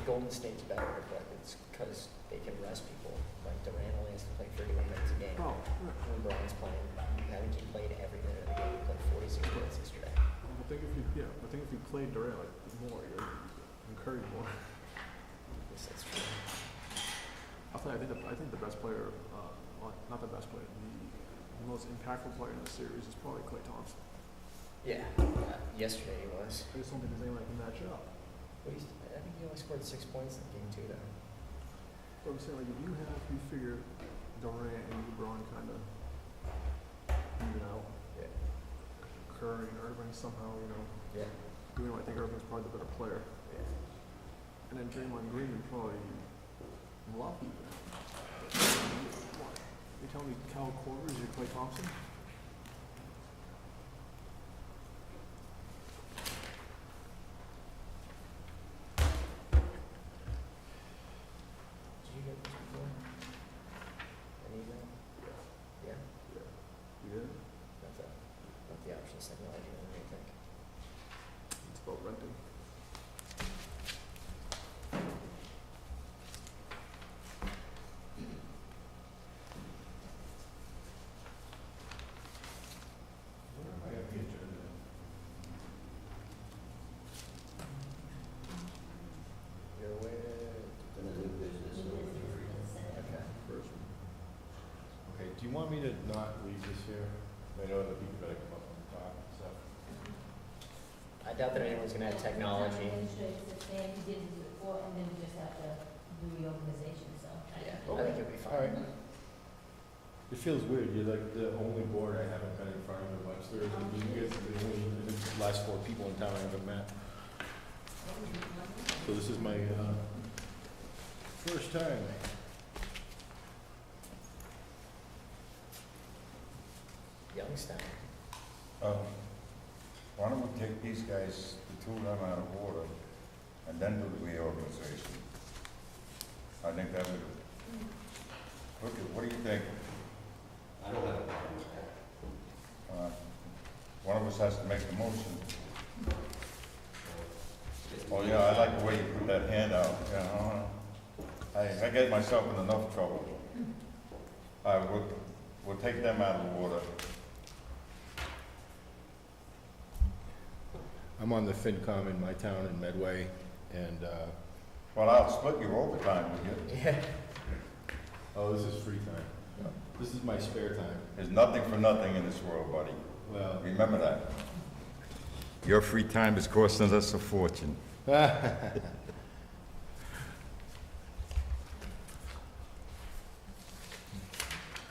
Golden State's better, but it's because they can rest people. Like Durant only has to play 31 minutes a game. Oh, LeBron's playing. He played every minute of the game. He played 46 minutes yesterday. I think if you played Durant like more, you're encouraged more. Yes, that's true. I'll tell you, I think the best player, not the best player, the most impactful player in the series is probably Klay Thompson. Yeah, yesterday he was. I just don't think his name can match up. But I think he only scored 6 points in game 2, though. But I'm saying, like, if you figure Durant and LeBron kind of even out, Yeah. Curry and Irving somehow, Yeah. I think Irving's probably the better player. Yeah. And then Draymond Green would probably love you. What? You telling me Kyle Korver is your Klay Thompson? Did you get this before? An email? Yeah. Yeah. Yeah. You did? Not the options technology, what do you think? It's about renting. I have the agenda. You're aware. Gonna do business. Okay. First one. Okay, do you want me to not leave this here? I know that people better come up and talk and stuff. I doubt that anyone's gonna have technology. Administrative system, we did it before, and then we just have to do reorganization, so. Yeah, I think you'll be All right. fine. It feels weird, you're like the only board I haven't been in front of in much. You guys are the only, the last 4 people in town I haven't met. So this is my first time. Youngstown. Why don't we take these guys, the 2 of them out of order, and then do the reorganization? I think that would, what do you think? I don't have a problem with that. One of us has to make the motion. It's Oh, yeah, I like the way you put that hand out, you know? I get myself in enough trouble. We'll take them out of order. I'm on the FinCom in my town in Medway, and, Well, I'll split your overtime with you. Yeah. oh, this is free time. This is my spare time. There's nothing for nothing in this world, buddy. Well, Remember that. Your free time is costing us a fortune.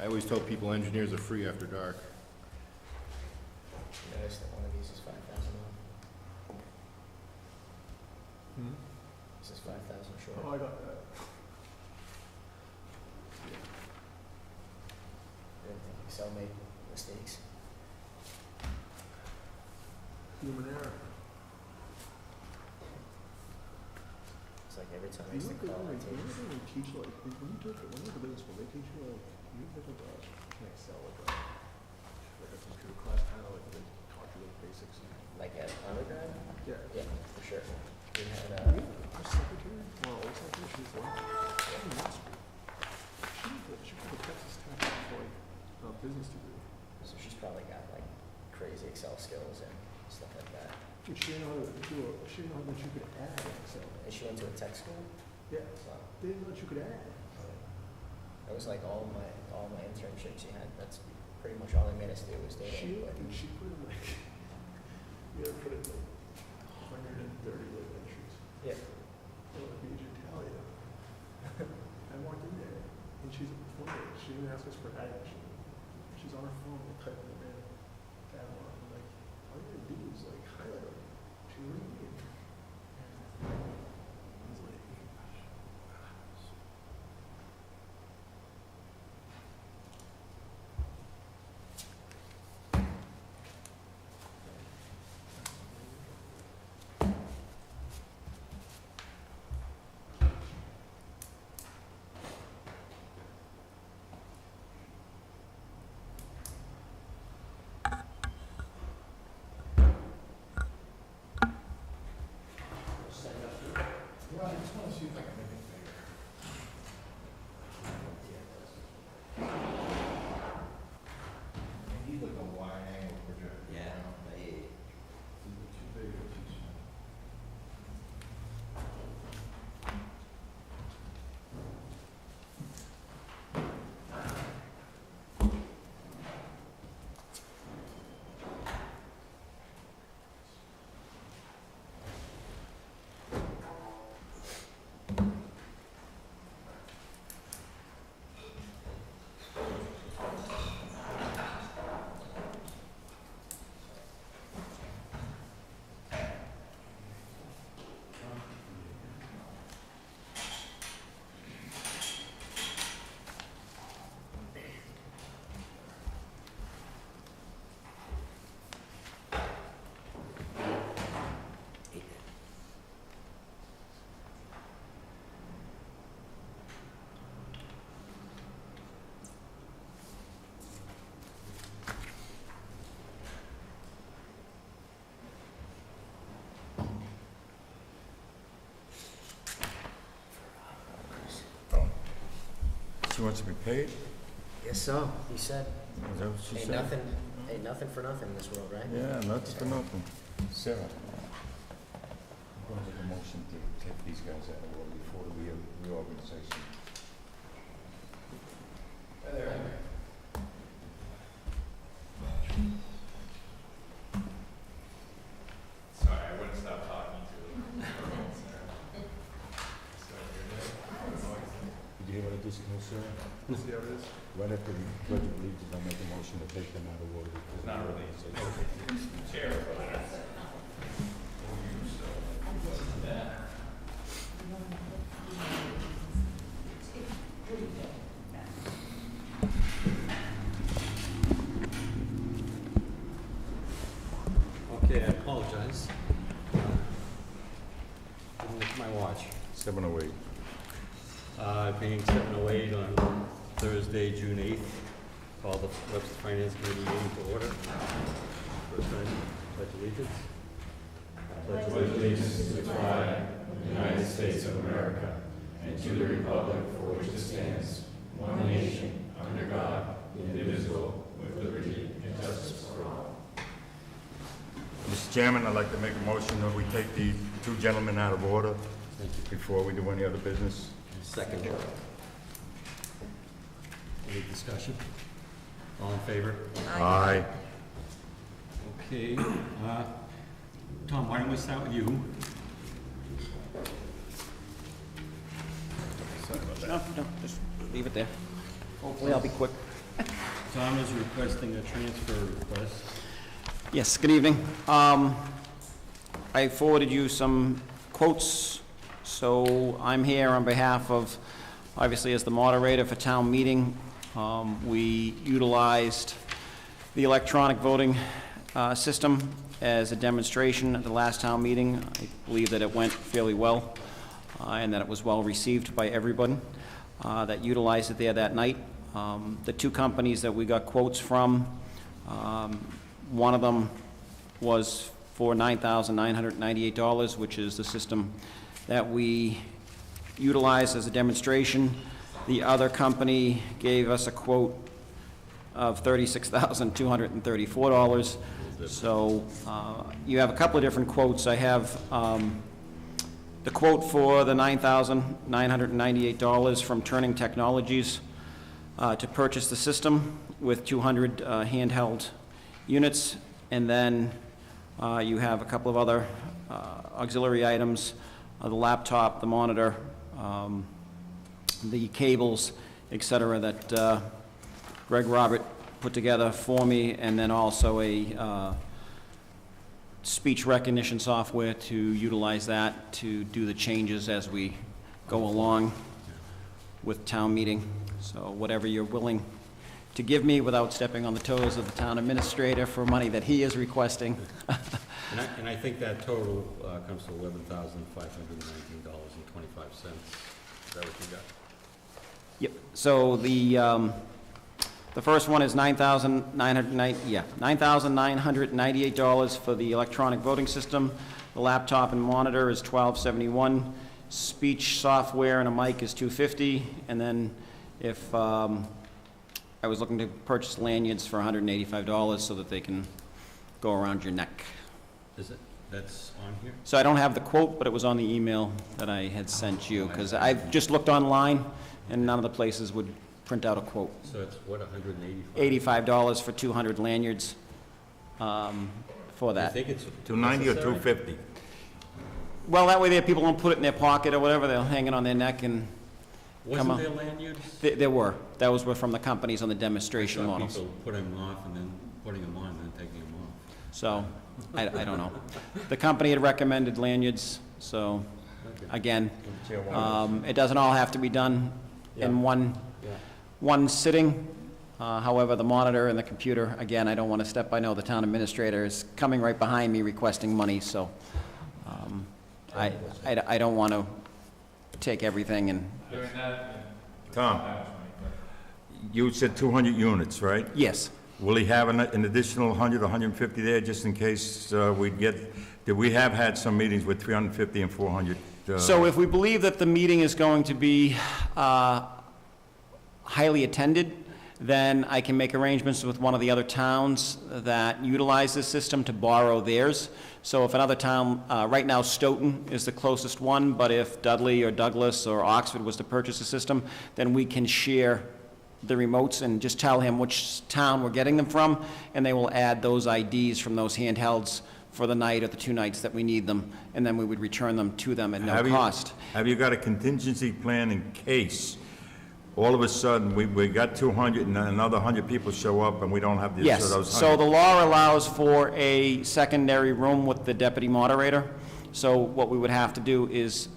I always tell people engineers are free after dark. Notice that one of these is 5,000 off. This is 5,000 short. Oh, I got that. I didn't think Excel made mistakes. Human error. It's like every time I You used to know, call, I when take they teach, like, when you go to business school, they teach you, like, you have an Excel, like a computer class, kind of like, they taught you the basics. like at undergrad. Yeah. Yeah, for sure. We had Our secretary, well, old secretary, she's like, in law school. She went to Texas Tech for, like, a business degree. so she's probably got like crazy Excel skills and stuff like that. But she didn't know how to she didn't know that you could add in Excel. And she went to a tech school. Yeah, Wow. they didn't know that you could add. That was like all my internships she had. That's pretty much all they made us do was data She input. put in, like, you ever put in, like, 130 like entries. Yeah. Well, like, you Italia. I walked in there, and she's at the phone. She didn't ask us for adding. She's on her phone, typing them in. Add one. I'm like, all you gotta do is, like, highlight them. She read me. I was like, She wants to be paid? Yes, so, he said, Is that what she ain't said? nothing for nothing in this world, right? Yeah, nothing for nothing. Sarah? I'm going to make a motion to take these guys out of order before the reorganization. Sorry, I wouldn't stop talking to you. Did you hear what I just said? See how it is? Right after the pledge of allegiance, I make a motion to take them out of order. It's not really. Chair. Okay, I apologize. Didn't look at my watch. 7:08. Being 7:08 on Thursday, June 8th, call the Webster Finance Committee meeting to order. First time, pledge allegiance. Pledge allegiance to the flag of the United States of America and to the republic for which it stands, one nation, under God, indivisible, with liberty and justice for all. Mr. Chairman, I'd like to make a motion that we take the two gentlemen out of order Thank you. before we do any other business. Second. Any discussion? All in favor? Aye. Okay, Tom, why don't we start with you? No, just leave it there. Hopefully I'll be quick. Tom is requesting a transfer request. Yes, good evening. I forwarded you some quotes, so I'm here on behalf of, obviously as the moderator for town meeting. We utilized the electronic voting system as a demonstration at the last town meeting. I believe that it went fairly well, and that it was well received by everyone that utilized it there that night. The two companies that we got quotes from, one of them was for $9,998, which is the system that we utilized as a demonstration. The other company gave us a quote of $36,234. So you have a couple of different quotes. I have the quote for the $9,998 from Turning Technologies to purchase the system with 200 handheld units. And then you have a couple of other auxiliary items, the laptop, the monitor, the cables, et cetera, that Greg Robert put together for me, and then also a speech recognition software to utilize that to do the changes as we go along with town meeting. So whatever you're willing to give me without stepping on the toes of the town administrator for money that he is requesting. And I think that total comes to $11,519.25. Is that what you got? Yep, so the first one is $9,998 for the electronic voting system. The laptop and monitor is $1,271. Speech software and a mic is $250. And then if I was looking to purchase lanyards for $185 so that they can go around your neck. Is it, that's on here? So I don't have the quote, but it was on the email that I had sent you, because I've just looked online, and none of the places would print out a quote. So it's what, 185? $85 for 200 lanyards for I that. think it's 290 or necessary? 250? Well, that way there, people don't put it in their pocket or whatever, they'll hang it on their neck, and Wasn't on. there lanyards? there were. That was from the companies on the demonstration Some models. people putting them off and then putting them on and then taking them off. So, I don't know. The company had recommended lanyards, so, Okay. again, Chair wants- it doesn't all have to be done in Yeah. one sitting. However, the monitor and the computer, again, I don't want to step, I know the town administrator is coming right behind me requesting money, so I don't want to take everything and, Tom, you said 200 units, right? yes. Will he have an additional 100 or 150 there, just in case we get, we have had some meetings with 350 and 400. So if we believe that the meeting is going to be highly attended, then I can make arrangements with one of the other towns that utilize this system to borrow theirs. So if another town, right now Stoughton is the closest one, but if Dudley or Douglas or Oxford was to purchase a system, then we can share the remotes and just tell him which town we're getting them from, and they will add those IDs from those handhelds for the night or the 2 nights that we need them, and then we would return them to them at no cost. Have you got a contingency plan in case all of a sudden we got 200 and another 100 people show up and we don't have Yes, those 100? so the law allows for a secondary room with the deputy moderator. So what we would have to do is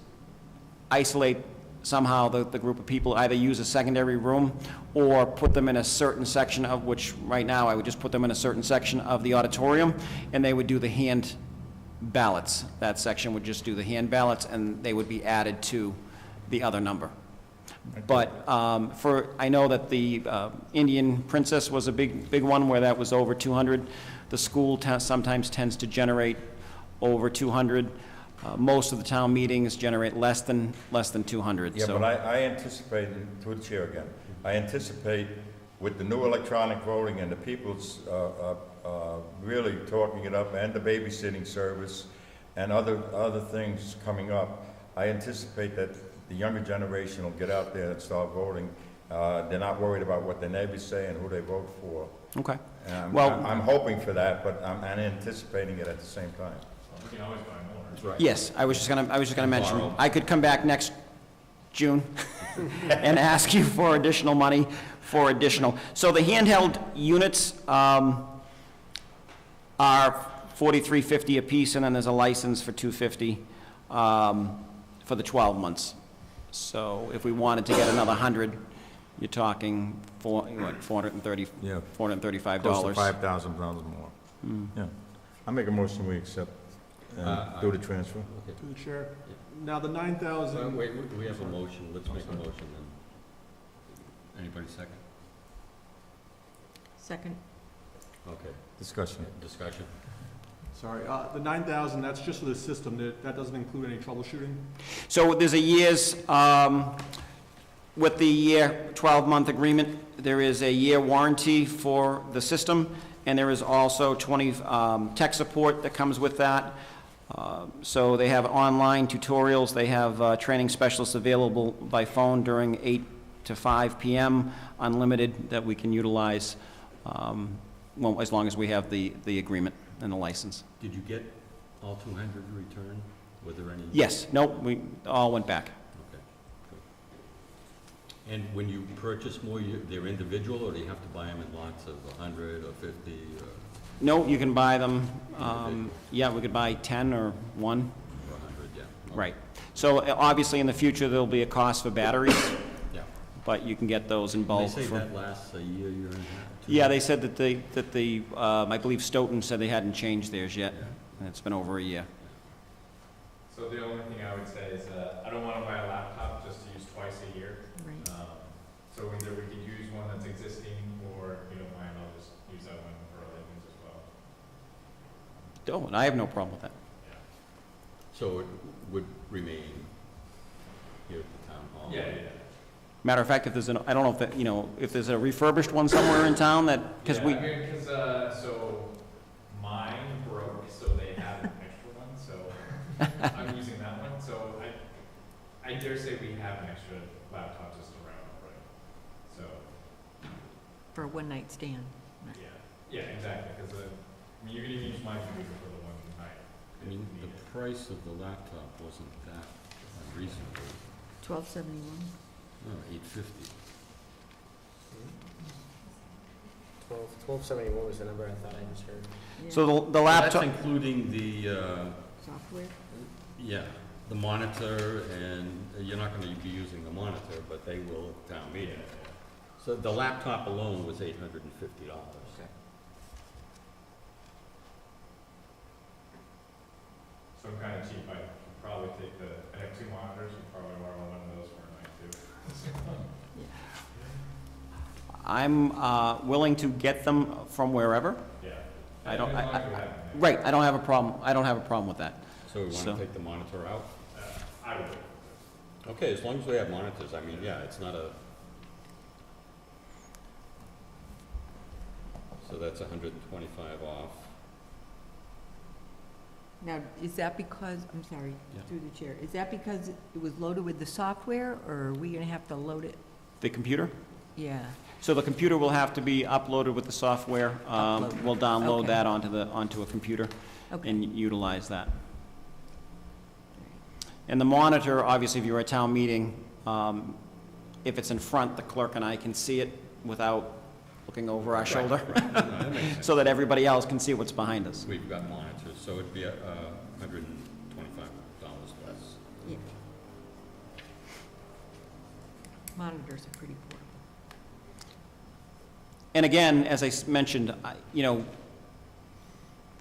isolate somehow the group of people, either use a secondary room or put them in a certain section of which, right now, I would just put them in a certain section of the auditorium, and they would do the hand ballots. That section would just do the hand ballots, and they would be added to the other number. But I know that the Indian Princess was a big one where that was over 200. The school sometimes tends to generate over 200. Most of the town meetings generate less than 200. Yeah, so. but I anticipate, to the chair again, I anticipate with the new electronic voting and the people's really talking it up, and the babysitting service and other things coming up, I anticipate that the younger generation will get out there and start voting. They're not worried about what their neighbors say and who they vote for. Okay. Well, I'm hoping for that, but I'm anticipating it at the same time. We can always buy more. That's right. Yes, I was just gonna mention, Borrow. I could come back next June and ask you for additional money for additional. So the handheld units are $43.50 apiece, and then there's a license for $250 for the 12 months. So if we wanted to get another 100, you're talking $435. Yeah. Close to $5,000 more. Yeah. I make a motion, we accept, do the transfer. Okay. To the chair. Now, the 9,000. Wait, we have a motion, let's make a motion then. Anybody second? Second. Okay, Discussion. discussion. Sorry, the 9,000, that's just for the system, that doesn't include any troubleshooting? So there's a year's, with the year 12-month agreement, there is a year warranty for the system, and there is also 20 tech support that comes with that. So they have online tutorials, they have training specialists available by phone during 8 to 5 p.m., unlimited, that we can utilize, well, as long as we have the agreement and the license. Did you get all 200 returned? Were there any? Yes, no, we all went back. Okay, good. And when you purchase more, they're individual, or do you have to buy them in lots of 100 or 50? Or No, you can buy them, yeah, we could buy 10 or 1. or 100, yeah. Okay. Right. So obviously, in the future, there'll be a cost for batteries, Yeah. but you can get those in They bulk. say for- that lasts a year, year and a half? 2 Yeah, years? they said that the, I believe Stoughton said they hadn't changed theirs yet, Yeah. and it's been over a year. So the only thing I would say is, I don't wanna buy a laptop just to use twice a year. Right. So either we could use one that's existing, or if you don't mind, I'll just use that one for other things as well. Oh, and I have no problem with that. So it would remain here at the town hall? Yeah. Matter of fact, if there's I don't know if, that, if there's a refurbished one somewhere in town that, because we, I mean, so mine broke, so they have an extra one, so I'm using that one, so I dare say we have an extra laptop just around, right? So, For a one-night stand. yeah, exactly, because, I mean, you're gonna use my computer for the one night. I mean, the price of the laptop wasn't that unreasonable. $12.71. No, $850. 1271 was the number I thought I just heard. Yeah. so the laptop, That's including the, Software. yeah, the monitor, and you're not gonna be using the monitor, but they will at town meeting. So the laptop alone was $850. Okay. So I'm kinda cheap, I could probably take I have 2 monitors, and probably borrow one of those for a night too. I'm willing to get them from wherever. Yeah. I don't- As long as we have them there. Right, I don't have a problem with that. So we So- wanna take the monitor out? I would. Okay, as long as we have monitors, I mean, yeah, it's not a, that's 125 off. Now, is that because, I'm sorry, Yeah. through the chair, is that because it was loaded with the software, or are we gonna have to load it? The computer? Yeah, So the computer will have to be uploaded with the software. Uploaded. We'll download Okay. that onto a computer okay. and utilize that. And the monitor, obviously, if you're at town meeting, if it's in front, the clerk and I can see it without looking over our shoulder, Right, no, that makes sense. so that everybody else can see what's behind us. We've got monitors, so it'd be $125 less. Yeah. Monitors are pretty portable. And again, as I mentioned, you know,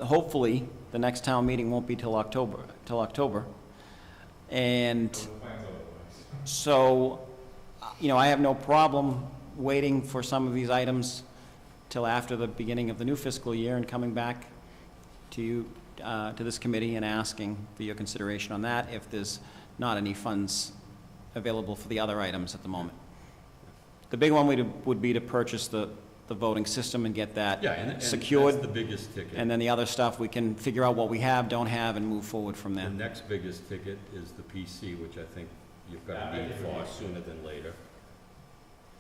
hopefully, the next town meeting won't be till October. And so, you know, I have no problem waiting for some of these items till after the beginning of the new fiscal year and coming back to you, to this committee and asking for your consideration on that if there's not any funds available for the other items at the moment. The big one would be to purchase the voting system and get that Yeah, and secured. that's the biggest ticket. And then the other stuff, we can figure out what we have, don't have, and move forward from The there. next biggest ticket is the PC, which I think you've got to need for sooner than later.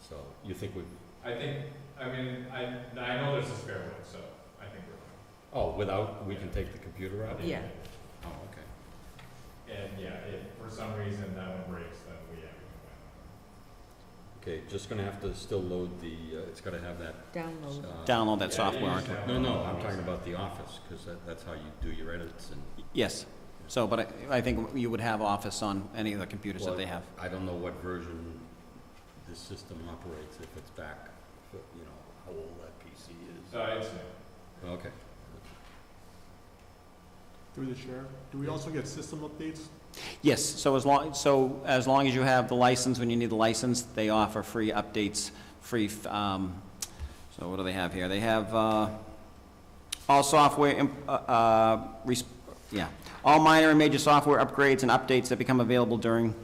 So you think we, I know there's a spare one, so I think we're oh, without, we can take the computer out? fine. Yeah. Oh, okay. And yeah, if for some reason that one breaks, then we can Okay, just gonna have to still load the, it's gotta have that. Download. Download that Yeah, software you onto it. just No, no, I'm talking about the Office, because that's how you do your edits and. Yes. So, but I think you would have Office on any of the computers that they have. I don't know what version this system operates, if it's back, you know, how old that PC is. It's new. Okay. Through the chair, do we also get system updates? Yes, so as long as you have the license, when you need the license, they offer free updates, so what do they have here? They have, all software, all minor and major software upgrades and updates that become available during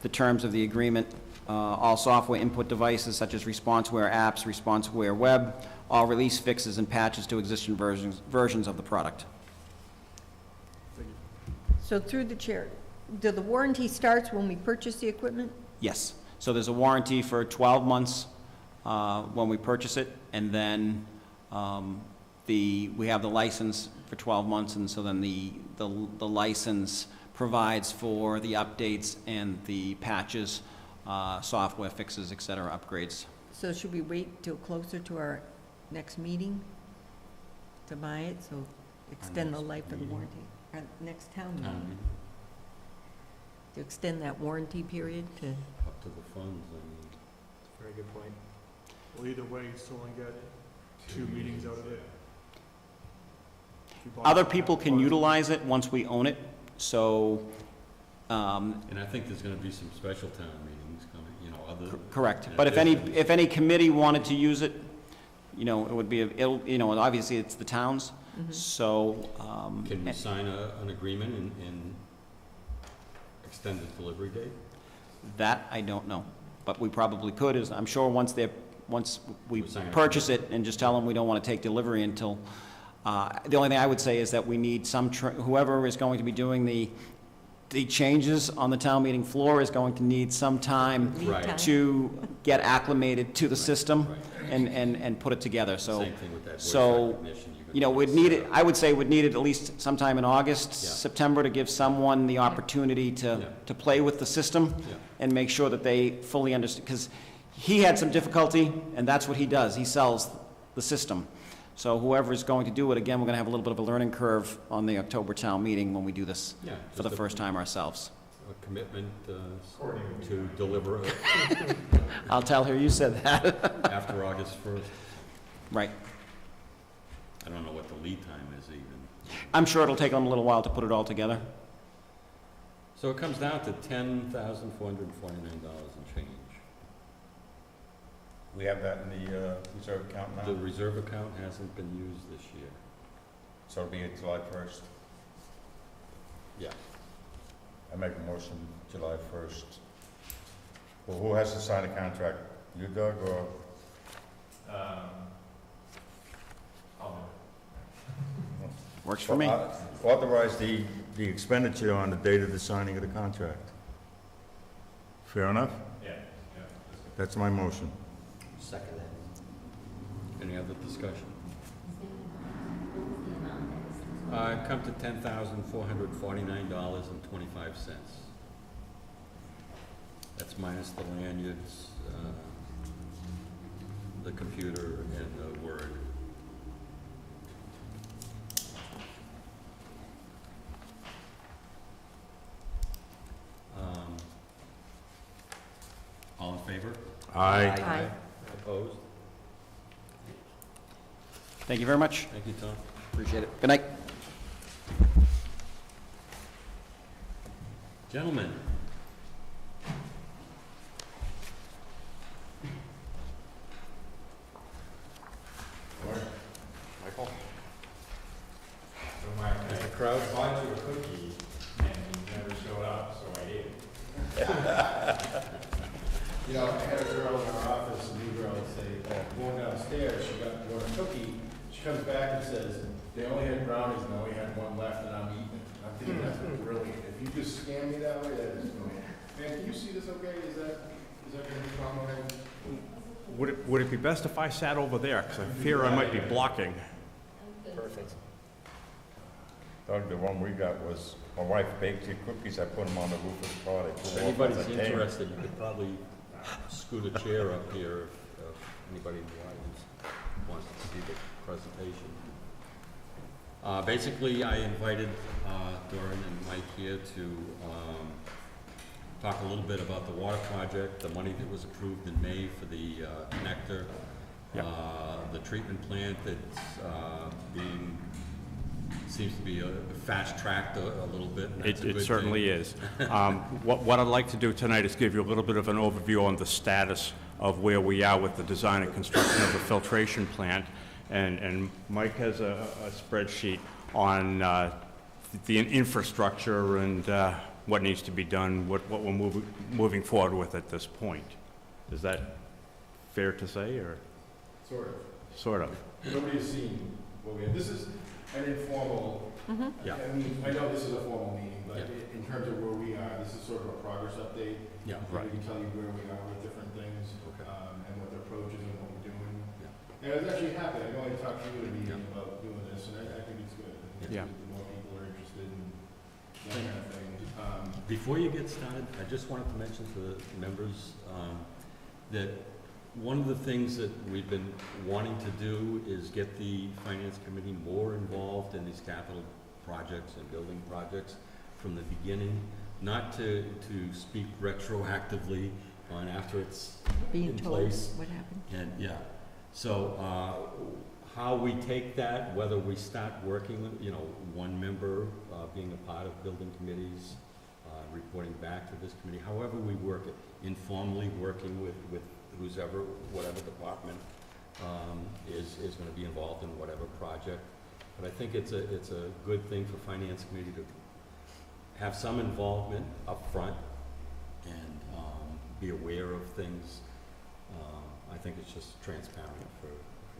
the terms of the agreement. All software input devices such as ResponseWare apps, ResponseWare web, all release fixes and patches to existing versions of the product. Thank you. So through the chair, do the warranty starts when we purchase the equipment? Yes, so there's a warranty for 12 months when we purchase it, and then we have the license for 12 months, and so then the license provides for the updates and the patches, software fixes, et cetera, upgrades. So should we wait till closer to our next meeting to buy it, so extend the next life of the meeting? warranty? Our next town meeting, to extend that warranty period to, Up to the funds, I mean. Very good point. Well, either way, you still only get 2 meetings out of it. If you bought Other it, people can bought it- utilize it once we own it, so, And I think there's gonna be some special town meetings coming, you know, other. correct. in But addition. if any committee wanted to use it, you know, it would be, you know, obviously it's the towns, mhm. so. Can we sign an agreement and extend the delivery date? That I don't know, but we probably could, I'm sure once we We sign it. purchase it and just tell them we don't want to take delivery until, the only thing I would say is that we need whoever is going to be doing the changes on the town meeting floor is going to need some time Lead Right. time. to get acclimated to the Right, system right. and put it together, so. Same thing with that voice so, recognition. You're You know, gonna we'd need it, I would say we'd need it at least sometime in August, Yeah. September, to give someone the opportunity Yeah. to play with the system Yeah. and make sure that they fully understand, because he had some difficulty, and that's what he does, he sells the system. So whoever is going to do it, again, we're gonna have a little bit of a learning curve on the October town meeting when we do this Yeah, for the just first time ourselves. a commitment Courtney would be to fine. deliver I'll tell her you said that. after August 1st. Right. I don't know what the lead time is even. I'm sure it'll take them a little while to put it all together. So it comes down to $10,449 and change. We have that in the reserve account The now, reserve account hasn't been used this year. so it'll be July 1st. Yeah. I make a motion July 1st. Well, who has to sign the contract? You, Doug, or? Works for me. Authorize the expenditure on the date of the signing of the contract. Fair enough? Yeah. That's my motion. Second that. Any other discussion? What was the amount that was? Come to $10,449.25. That's minus the lanyards, the computer, and the Word. All in favor? Aye. Opposed? Thank you very much. Thank you, Tom. Appreciate it. Good night. Gentlemen. Michael? So Mr. Kraus, I bought you a cookie and you never showed up, so I ate it. You know, I had a girl in our office, a new girl, say, going downstairs, she got a cookie, she comes back and says, they only had brownies and I only had one left and I'm eating it. I'm thinking, that's brilliant. If you just scam me that way, that is brilliant. Man, can you see this okay? Is that gonna be problematic? Would it be best if I sat over there? Because I fear I might be blocking. Perfect. Doug, the one we got was, my wife baked your cookies, I put them on the roof of the car. They If flew off anybody's as I came. interested, you could probably scoot a chair up here if anybody in the audience wants to see the presentation. Basically, I invited Doran and Mike here to talk a little bit about the water project, the money that was approved in May for the connector, the treatment plant that's being, seems to be fast-tracked a little bit, and that's a good thing. It certainly is. What I'd like to do tonight is give you a little bit of an overview on the status of where we are with the design and construction of the filtration plant. And Mike has a spreadsheet on the infrastructure and what needs to be done, what we're moving forward with at this point. Is that fair to say, or? Sort of. Sort of. Nobody has seen what we have. This is an informal, Yeah. I mean, I know this is a formal meeting, but Yeah. in terms of where we are, this is sort of a progress update. Yeah. We can tell you where we are with different things, Okay. and what the approach is and what we're doing. Yeah. And I was actually happy, I know I talked to you at a meeting Yeah. about doing this, and I think it's good. I think Yeah. the more people are interested in that kind of thing. Before you get started, I just wanted to mention to the members that one of the things that we've been wanting to do is get the Finance Committee more involved in these capital projects and building projects from the beginning, not to speak retroactively on after it's Being in told place. what happened. And, yeah, so how we take that, whether we start working with, one member being a part of building committees, reporting back to this committee, however we work it, informally working with whoever, whatever department is gonna be involved in whatever project. But I think it's a good thing for Finance Committee to have some involvement up front and be aware of things. I think it's just transparent for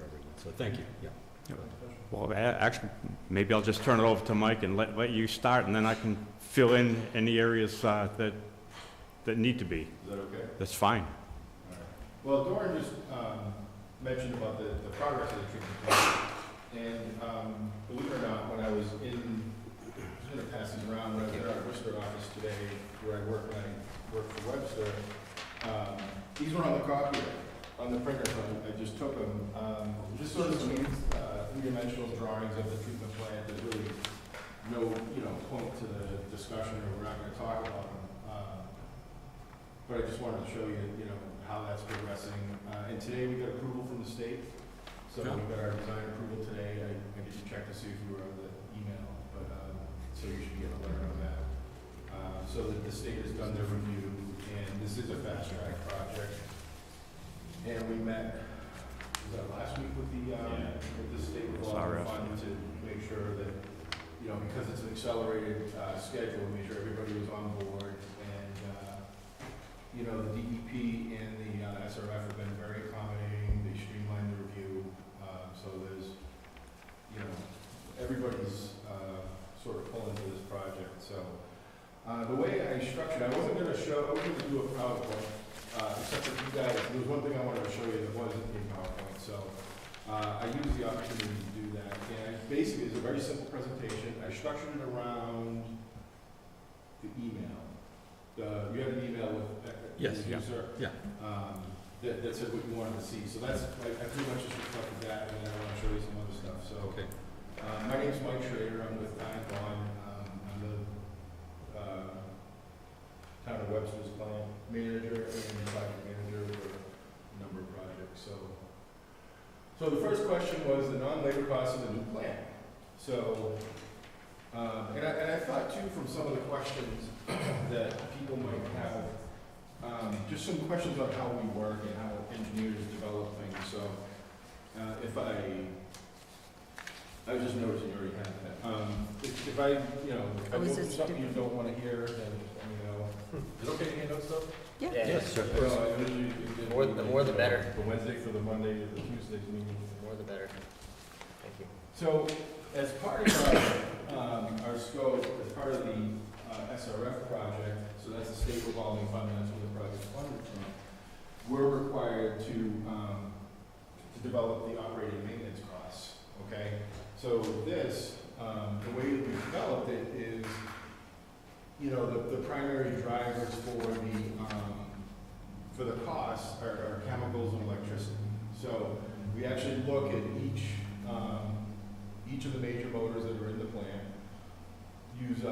everyone. So thank you, yeah. Well, actually, maybe I'll just turn it over to Mike and let you start, and then I can fill in any areas that need to be. Is that okay? That's fine. All right. Well, Doran just mentioned about the progress of the treatment plant. And believe it or not, when I was going to pass these around, when I was in our Worcester office today, where I work when I work for Webster, these were on the copier, on the printer, so I just took them. Just sort of some three-dimensional drawings of the treatment plant. There's really no, point to the discussion, or we're not going to talk about them. But I just wanted to show you, how that's progressing. And today we got approval from the state. So we got our design approval today. I need to check to see if you were on the email, but, so you should get a letter on that. So that the state has done their review, and this is a fast track project. And we met, was that last week with the state revolving fund to make sure that, because it's an accelerated, schedule, make sure everybody was on board. And, the DEP and the SRF have been very accommodating. They streamlined the review. So there's, everybody's for this project, so. The way I structured, I wasn't gonna do a PowerPoint, except for you guys, there was one thing I wanted to show you that wasn't in PowerPoint, so, I used the opportunity to do that, and basically, it's a very simple presentation, I structured it around the email. You had an email with, Yes, the yeah, user, yeah. that said what you wanted to see, so that's, I pretty much just reflected that, and then I wanna show you some other stuff, so. Okay. My name's Mike Schrader, I'm with Time Bond, I'm the, Town of Webster's Plant Manager and Project Manager for a number of projects, so. So the first question was the non-labor costs of the new plant. So, and I thought too from some of the questions that people might have, just some questions on how we work and how engineers develop things, so, I was just noticing you already had that. If I, if I Oh, go is through this something you don't wanna hear, then just let me know. Is it okay to hand out stuff? Yeah. Yes, sir. Well, I usually The more the better. The Wednesday for the Monday or the Tuesday's meeting. The more the better. Thank you. So, as part of our scope, as part of the SRF project, so that's the state revolving fund, that's where the project's funded from, we're required to develop the operating maintenance costs, okay? So this, the way that we developed it is, the primary drivers for the costs are chemicals and electricity. So we actually look at each of the major motors that are in the plant, use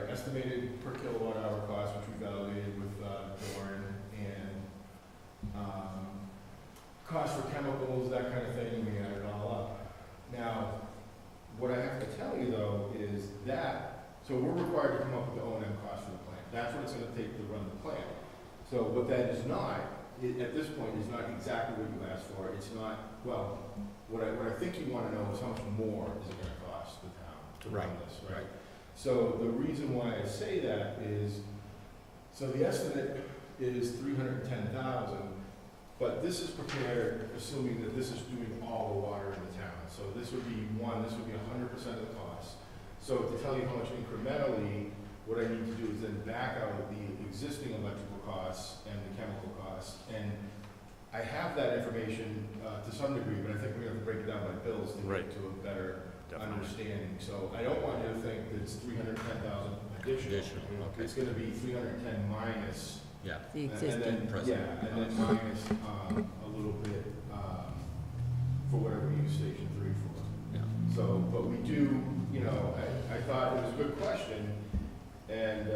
estimated per kilowatt hour cost, which we validated with Doran, and cost for chemicals, that kind of thing, we add it all up. Now, what I have to tell you though is that, so we're required to come up with the O&M cost for the plant. That's what it's gonna take to run the plant. So what that is not, at this point, is not exactly what you asked for. It's not, well, what I think you wanna know is how much more is it gonna cost the town to run this, right? So the reason why I say that is, so the estimate is $310,000, but this is prepared assuming that this is doing all the water in the town. So this would be 100% of the cost. So to tell you how much incrementally, what I need to do is then back out the existing electrical costs and the chemical costs. And I have that information to some degree, but I think we're gonna have to break it down by bills to get to a better understanding. So I don't want you to think that it's 310,000 additional. Okay. It's gonna be 310 minus. Yeah. The And existing. then, yeah, and then minus a little bit for whatever we use Station 3 for. Yeah. So, but we do, I thought it was a good question, and,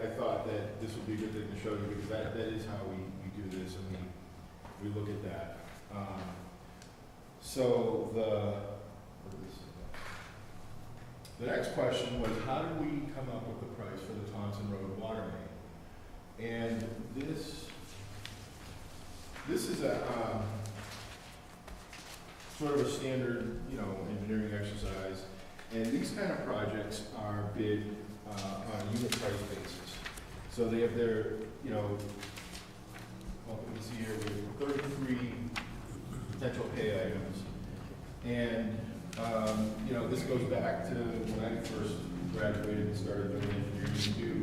I thought that this would be a good thing to show you, because that is how we do this, and we look at that. So the next question was, how did we come up with the price for the Thompson Road water main? And this is a sort of a standard, engineering exercise. And these kind of projects are bid on a unit price basis. So they have their, well, you can see here, we have 33 potential pay items. And, this goes back to when I first graduated and started doing engineering too.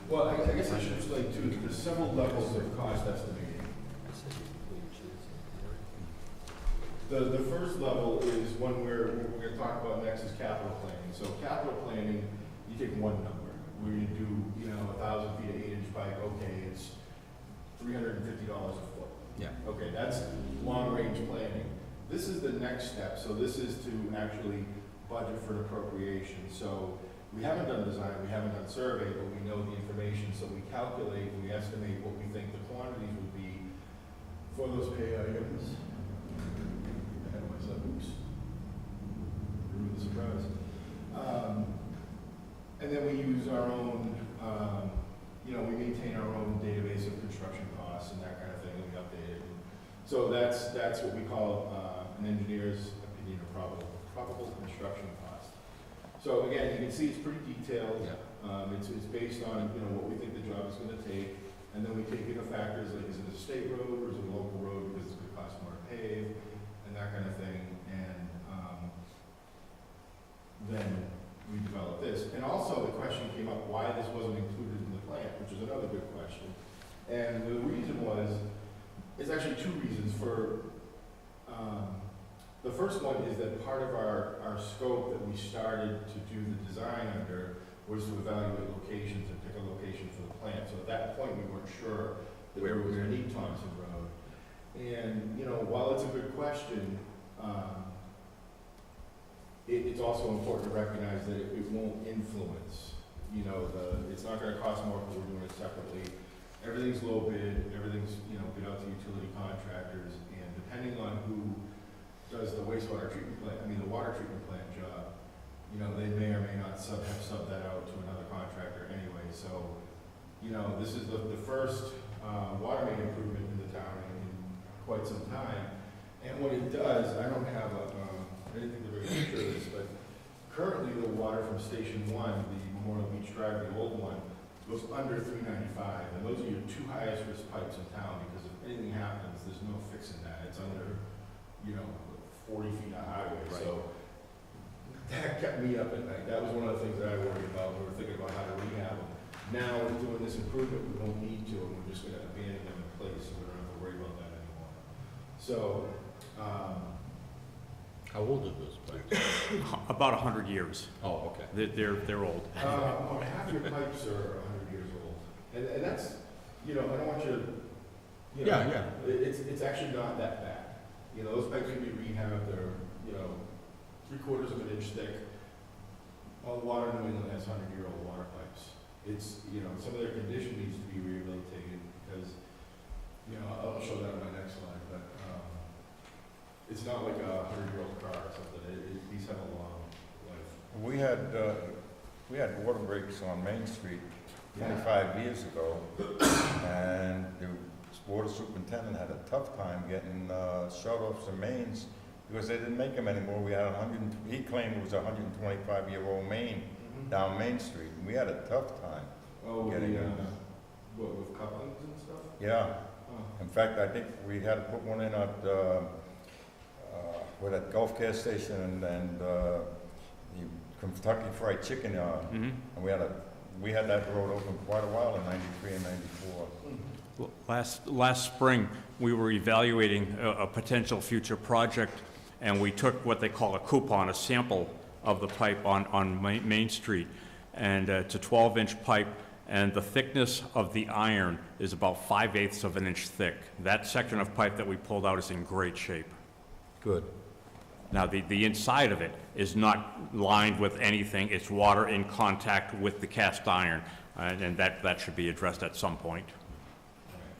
Well, I guess I should explain too, there's several levels of cost estimating. The first level is one where what we're gonna talk about next is capital planning. So capital planning, you take one number. We're gonna do, 1,000 feet of 8-inch pipe, okay, it's $350 a foot. Yeah. Okay, that's long-range planning. This is the next step, so this is to actually budget for an appropriation. So we haven't done design, we haven't done survey, but we know the information, so we calculate, we estimate what we think the quantities would be for those pay items. Ahead of myself, oops. Ruined the surprise. And then we use our own, we maintain our own database of construction costs and that kind of thing, and we update it. So that's what we call an engineer's opinion of probable construction cost. So again, you can see it's pretty detailed. Yeah. It's based on, what we think the job is gonna take, and then we take into factors like, is it a state road or is it a local road because it's gonna cost more to pave, and that kind of thing, and, then we developed this. And also the question came up why this wasn't included in the plan, which is another good question. And the reason was, it's actually two reasons. The first one is that part of our scope that we started to do the design under was to evaluate locations and pick a location for the plant. So at that point, we weren't sure that we were going to need Thompson Road. And, you know, while it's a good question, it's also important to recognize that it won't influence, you know, it's not going to cost more because we're doing it separately. Everything's low bid, everything's, you know, bid out to utility contractors, and depending on who does the wastewater treatment plant, the water treatment plant job, you know, they may or may not have subbed that out to another contractor anyway. So, you know, this is the first water main improvement in the town in quite some time. And what it does, I don't have I didn't think they were going to picture this, but currently the water from Station 1, the Memorial Beach Drive, the old one, goes under 395, and those are your two highest risk pipes in town, because if anything happens, there's no fixing that. It's under, you know, 40 feet of highway, Right. So that kept me up at night. That was one of the things that I worried about. We were thinking about how to rehab them. Now, we're doing this improvement, we won't need to, and we're just gonna abandon them in place, so we don't have to worry about that anymore. So, How old are those pipes? About 100 years. Oh, okay. They're old. about half your pipes are 100 years old. And that's, you know, I don't want you to, you know, Yeah. it's actually not that bad. You know, those pipes can be rehabbed, they're, you know, 3/4 of an inch thick. All the water in New England has 100-year-old water pipes. It's, you know, some of their condition needs to be rehabilitated because, you know, I'll show that on my next slide, but, it's not like a 100-year-old car or something. These have a long life. We had water breaks on Main Street 25 years ago, and the water superintendent had a tough time getting shut-offs and mains because they didn't make them anymore. We had he claimed it was a 125-year-old main down Main Street, and we had a tough time. Oh, getting what, with couplings and stuff? Yeah. Oh. In fact, I think we had to put one in at where that Gulf gas station and the Kentucky Fried Chicken yard. Mhm. And we had that road open quite a while in '93 and '94. Well, Last spring, we were evaluating a potential future project, and we took what they call a coupon, a sample of the pipe on Main Street, and it's a 12-inch pipe, and the thickness of the iron is about 5/8 of an inch thick. That section of pipe that we pulled out is in great shape. Good. Now, the inside of it is not lined with anything. It's water in contact with the cast iron, and that should be addressed at some point.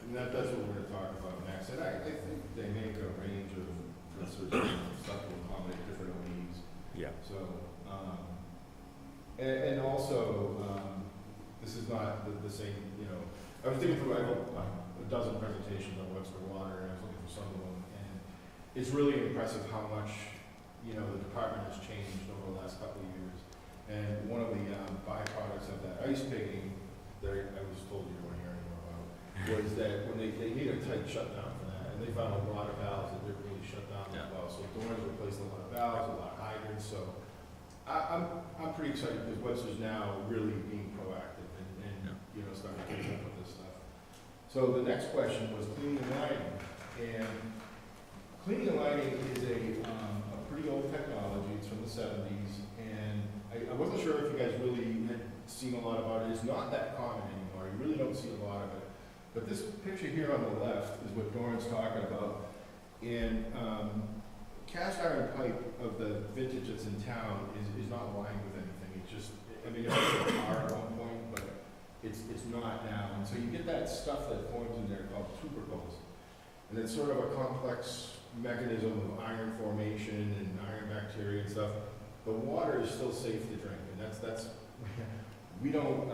And that's what we're gonna talk about next. And I think they make a range of sort of stuff to accommodate different OEs. Yeah. So, and also, this is not the same, you know, I was thinking through, I have a dozen presentations on Webster Water, and I was looking for some of them, and it's really impressive how much, you know, the department has changed over the last couple of years. And one of the byproducts of that ice pigging that I was told you don't want to hear anymore about was that when they need a tight shutdown for that, and they found a lot of valves that didn't really shut down that well. So Dorn's replaced a lot of valves, a lot of hydrants. So I'm pretty excited because Webster's now really being proactive and you know, starting to get up with this stuff. So the next question was cleaning and lining, and cleaning and lining is a pretty old technology. It's from the 70s, and I wasn't sure if you guys really had seen a lot about it. It's not that common anymore. You really don't see a lot of it. But this picture here on the left is what Doran's talking about. And cast iron pipe of the vintage that's in town is not lined with anything. It's just, I mean, it was a car at one point, but it's not now. And so you get that stuff that forms in there called tubercles. And it's sort of a complex mechanism of iron formation and iron bacteria and stuff. The water is still safe to drink, and that's we don't,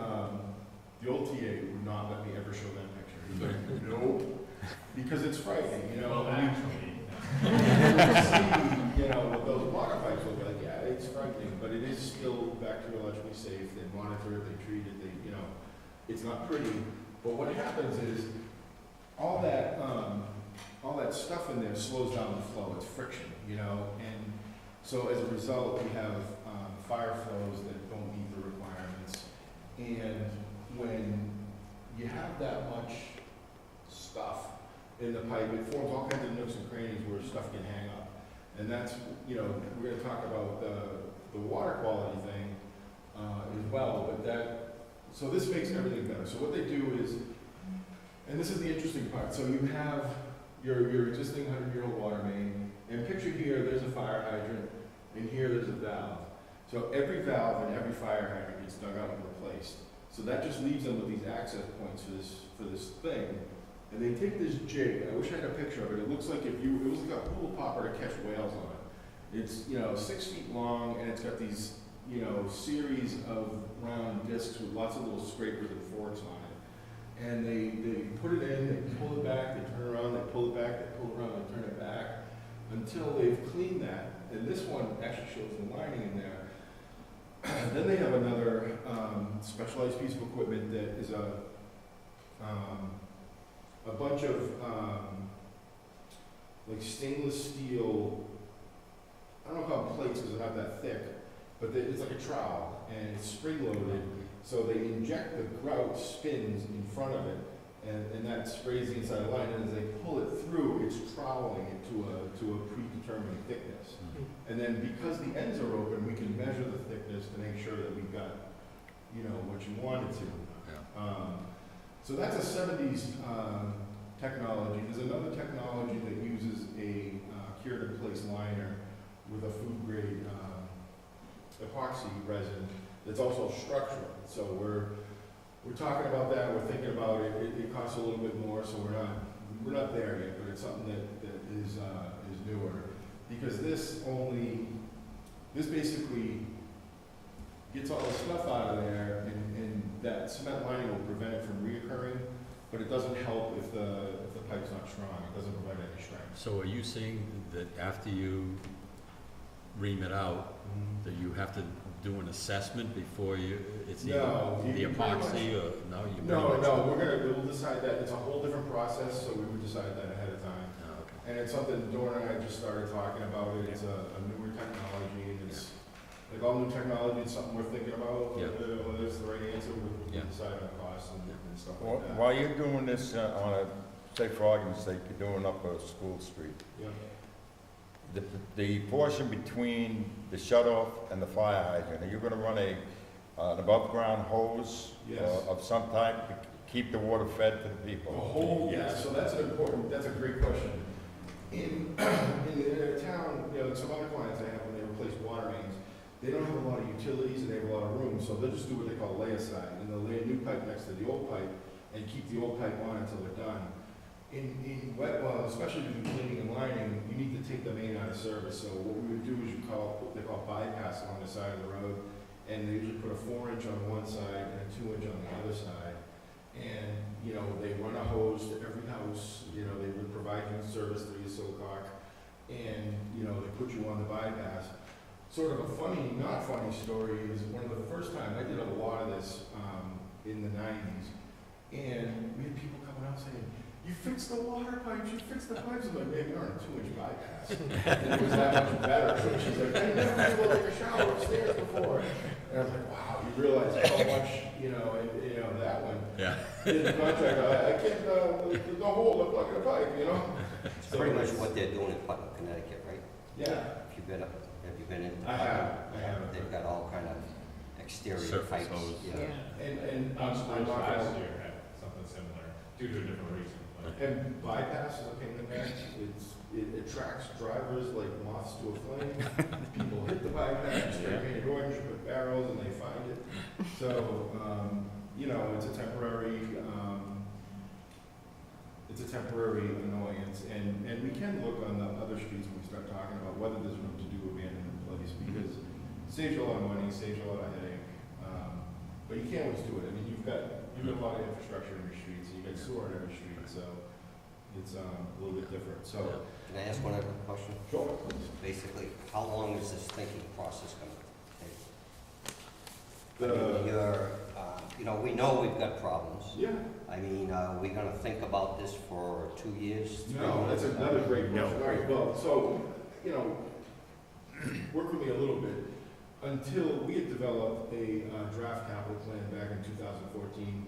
the old TA would not let me ever show that picture. He's like, no, because it's frightening, you know. You know, with those water pipes, will be like, yeah, it's frightening, but it is still bacteriologically safe. They monitor it, they treat it, you know, it's not pretty. But what happens is all that that stuff in there slows down the flow, it's friction, you know, and so as a result, we have fire flows that don't meet the requirements. And when you have that much stuff in the pipe, it forms all kinds of nooks and crannies where stuff can hang up. And that's, you know, we're gonna talk about the water quality thing as well, but that, so this makes everything better. So what they do is, and this is the interesting part, so you have your existing 100-year-old water main, and picture here, there's a fire hydrant, and here there's a valve. So every valve and every fire hydrant gets dug out and replaced. So that just leaves them with these access points for this thing. And they take this jig, I wish I had a picture of it, it looks like it was like a pool popper to catch whales on it. It's, you know, 6 feet long, and it's got these, you know, series of round discs with lots of little scrapers and forks on it. And they put it in, they pull it back, they turn around, they pull it back, they pull it around, they turn it back, until they've cleaned that. And this one actually shows the lining in there. Then they have another specialized piece of equipment that is a bunch of like stainless steel, I don't know how plates because they're not that thick, but it's like a trowel and it's spring loaded. So they inject the grout spins in front of it, and that sprays the inside of the line. And as they pull it through, it's troweling it to a predetermined thickness. And then because the ends are open, we can measure the thickness to make sure that we've got, you know, what you want it to. Yeah. So that's a 70s technology. There's another technology that uses a cured in place liner with a food grade epoxy resin that's also structural. So we're talking about that. We're thinking about it. It costs a little bit more, so we're not there yet. But it's something that is newer. Because this basically gets all the stuff out of there, and that cement lining will prevent it from reoccurring, but it doesn't help if the pipe's not strong. It doesn't provide any strength. So are you saying that after you ream it out, that you have to do an assessment before it's No, either the you pretty epoxy or, no? You we'll decide that. It's a whole different process, so we would decide that ahead of time. Oh, okay. And it's something Dora and I just started talking about it. It's a newer technology, and it's like all new technology. It's something we're thinking about. Yeah. Whether it's the right answer, we'll Yeah. decide on costs and stuff While like that. while you're doing this, say for argument's sake, you're doing up a school street, Yeah. the portion between the shut-off and the fire hydrant, are you gonna run an above-ground hose Yes. of some type to keep the water fed to the people? The whole, yeah, so that's a great question. In a town, you know, some other clients I have, when they replace water mains, they don't have a lot of utilities and they have a lot of room, so they'll just do what they call lay aside, and they'll lay a new pipe next to the old pipe and keep the old pipe on until they're done. In wet wells, especially if you do cleaning and lining, you need to take the main out of service, so what we would do is what they call bypass along the side of the road, and they usually put a 4-inch on one side and a 2-inch on the other side. And, you know, they run a hose to every house, you know, they would provide you service through your Silcock, and, you know, they put you on the bypass. Sort of a funny, not funny story is one of the first times, I did a lot of this in the 90s, and we had people coming out saying, "You fixed the water pipes, you fixed the pipes." I'm like, "Man, you're on a 2-inch bypass." And it was that much better. So she's like, "I never been able to take a shower upstairs before." And I was like, wow, you realize how much, you know, that one. Yeah. In the contract, I can't, there's no hole, I'm plugging a pipe, you know? It's pretty much what they're doing in Putnam, Connecticut, right? Yeah, If you've been up, have you been in? I have. They've got all kind of exterior Surface pipes. hose. Yeah. And I'm not Last gonna, year had something similar, due to a different reason. but- and bypass is a pain in the neck. It attracts drivers like moths to a flame. People hit the bypass, spray painted orange, put barrels, and they find it. So, you know, it's a temporary annoyance, and we can look on the other streets when we start talking about whether there's room to do abandonment place, because it saves you a lot of money, saves you a lot of headache, but you can't always do it. I mean, you've got a lot of infrastructure in your streets, and you've got sewer in every street, so it's a little bit different, so. Can I ask one other question? Sure. Basically, how long is this thinking process going to take? The- I mean, you're you know, we know we've got problems. Yeah. I mean, we're gonna think about this for 2 years, 3 years? No, that's another great question. All right, well, so, you know, work with me a little bit. Until we had developed a draft capital plan back in 2014,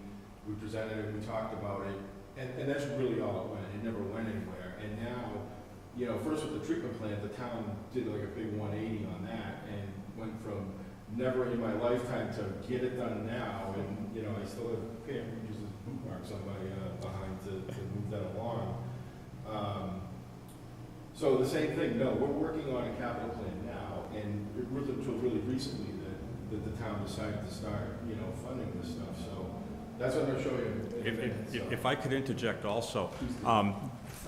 we presented it, we talked about it, and that's really all it went. It never went anywhere. And now, you know, first with the treatment plant, the town did like a big 180 on that and went from never in my lifetime to get it done now. And, you know, I still have Pam Regis' boot marks on my behind to move that along. So the same thing, no, we're working on a capital plan now, and it wasn't until really recently that the town decided to start, you know, funding this stuff. So that's what I'm gonna show you. If I could interject also,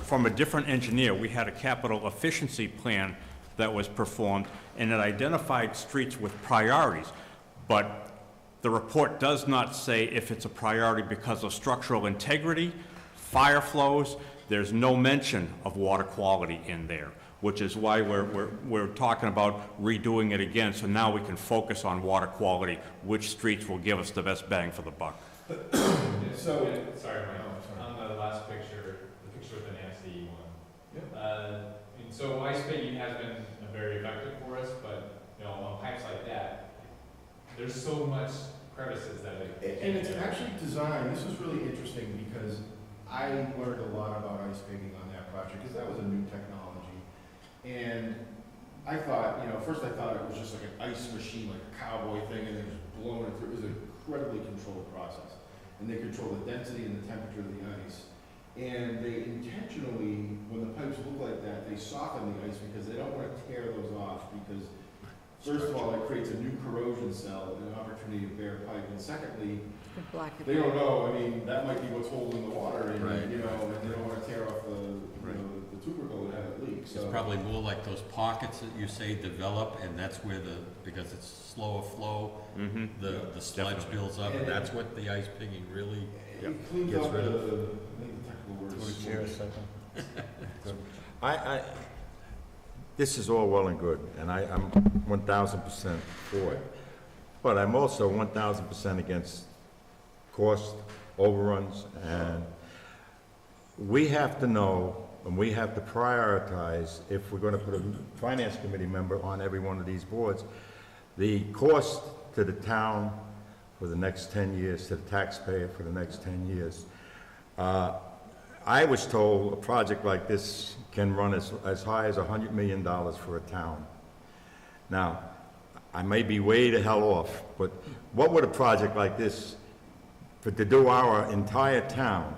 from a different engineer, we had a capital efficiency plan that was performed, and it identified streets with priorities. But the report does not say if it's a priority because of structural integrity, fire flows. There's no mention of water quality in there, which is why we're talking about redoing it again, so now we can focus on water quality, which streets will give us the best bang for the buck. So, Sorry, Mike, on the last picture, the picture with the nasty one. Yep. And so ice pigging has been very effective for us, but, you know, on pipes like that, there's so much crevices that it. and it's actually designed, this was really interesting because I learned a lot about ice pigging on that project, because that was a new technology. And I thought, you know, first I thought it was just like an ice machine, like a cowboy thing, and they were just blowing it through. It was an incredibly controlled process. And they control the density and the temperature of the ice. And they intentionally, when the pipes look like that, they soften the ice because they don't want to tear those off, because first of all, it creates a new corrosion cell and an opportunity to bear pipe. And secondly, they don't know, I mean, that might be what's holding the water in, Right. you know, and they don't want to tear off the, you know, the tubercle and have it leak, so. It's probably more like those pockets that you say develop, and that's where because it's slower flow, Mm-hmm. the sludge Definitely. builds up, and that's what the ice pigging really, It cleans Gets up rid the, of. I think the technical word Go is. to chair a second. This is all well and good, and I'm 1,000% for it. But I'm also 1,000% against cost overruns, and we have to know, and we have to prioritize, if we're gonna put a finance committee member on every one of these boards, the cost to the town for the next 10 years, to the taxpayer for the next 10 years. I was told a project like this can run as high as $100 million for a town. Now, I may be way the hell off, but what would a project like this, to do our entire town,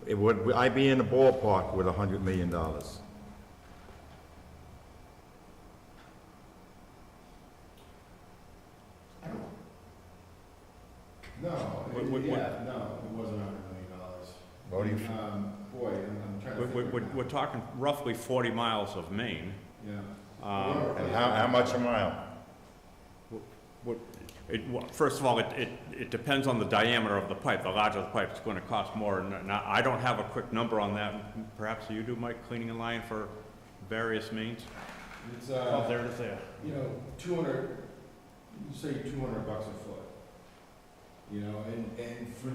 would I be in the ballpark with $100 million? No, What- yeah, no, it wasn't $100 million. What do you, Boy, I'm trying to think. We're talking roughly 40 miles of main. Yeah. and how much a mile? First of all, it depends on the diameter of the pipe. The larger the pipe, it's going to cost more. Now, I don't have a quick number on that. Perhaps you do, Mike, cleaning a line for various mains? It's, There it is there. you know, 200, you say $200 a foot. You know, and for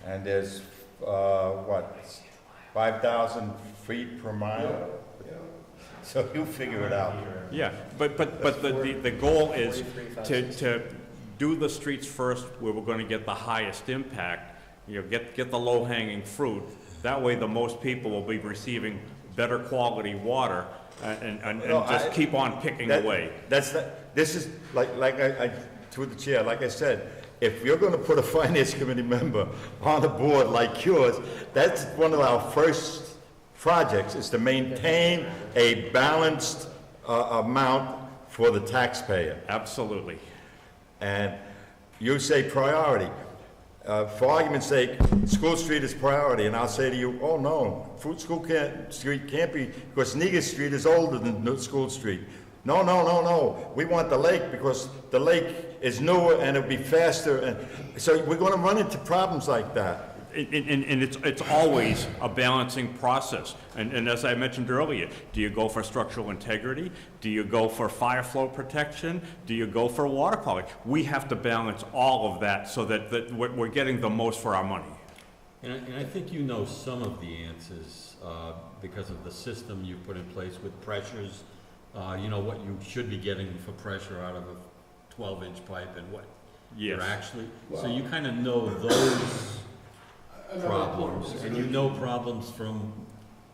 And there's, what, 5,000 feet per mile? yeah. So you figure it out. Yeah, but the goal is to do the streets first where we're going to get the highest impact, you know, get the low-hanging fruit. That way, the most people will be receiving better quality water and No, just keep on picking away. This is, I to the chair, like I said, if you're gonna put a finance committee member on the board like yours, that's one of our first projects, is to maintain a balanced amount for the taxpayer. Absolutely. And you say priority. For argument's sake, School Street is priority, and I'll say to you, oh no, Street can't be, because Negus Street is older than School Street. No, we want the lake, because the lake is newer and it'll be faster, and so we're gonna run into problems like that. And it's always a balancing process. And as I mentioned earlier, do you go for structural integrity? Do you go for fire flow protection? Do you go for water quality? We have to balance all of that so that we're getting the most for our money. And I think you know some of the answers because of the system you put in place with pressures. You know what you should be getting for pressure out of a 12-inch pipe and what you're actually, so you kind of know those problems, and you know problems from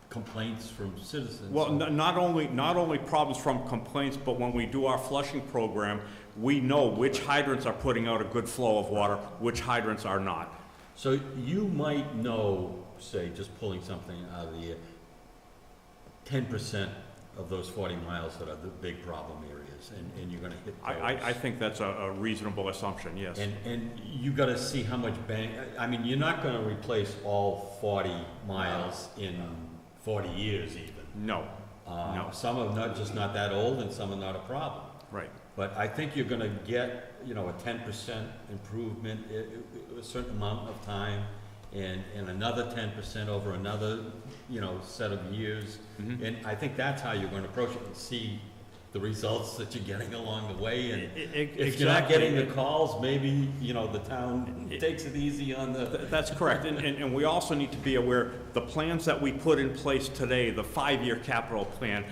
complaints from citizens. Well, not only problems from complaints, but when we do our flushing program, we know which hydrants are putting out a good flow of water, which hydrants are not. So you might know, say, just pulling something out of the air, 10% of those 40 miles that are the big problem areas, and you're gonna hit those. I think that's a reasonable assumption, yes. And you gotta see how much bang, I mean, you're not gonna replace all 40 miles in 40 years even. No, no. Some are not that old, and some are not a problem. Right. But I think you're gonna get, you know, a 10% improvement a certain amount of time, and another 10% over another, you know, set of years. Mhm. And I think that's how you're gonna approach it, and see the results that you're getting along the way. And if you're not getting the calls, maybe, you know, the town takes it easy on the... That's correct. And we also need to be aware, the plans that we put in place today, the 5-year capital plan,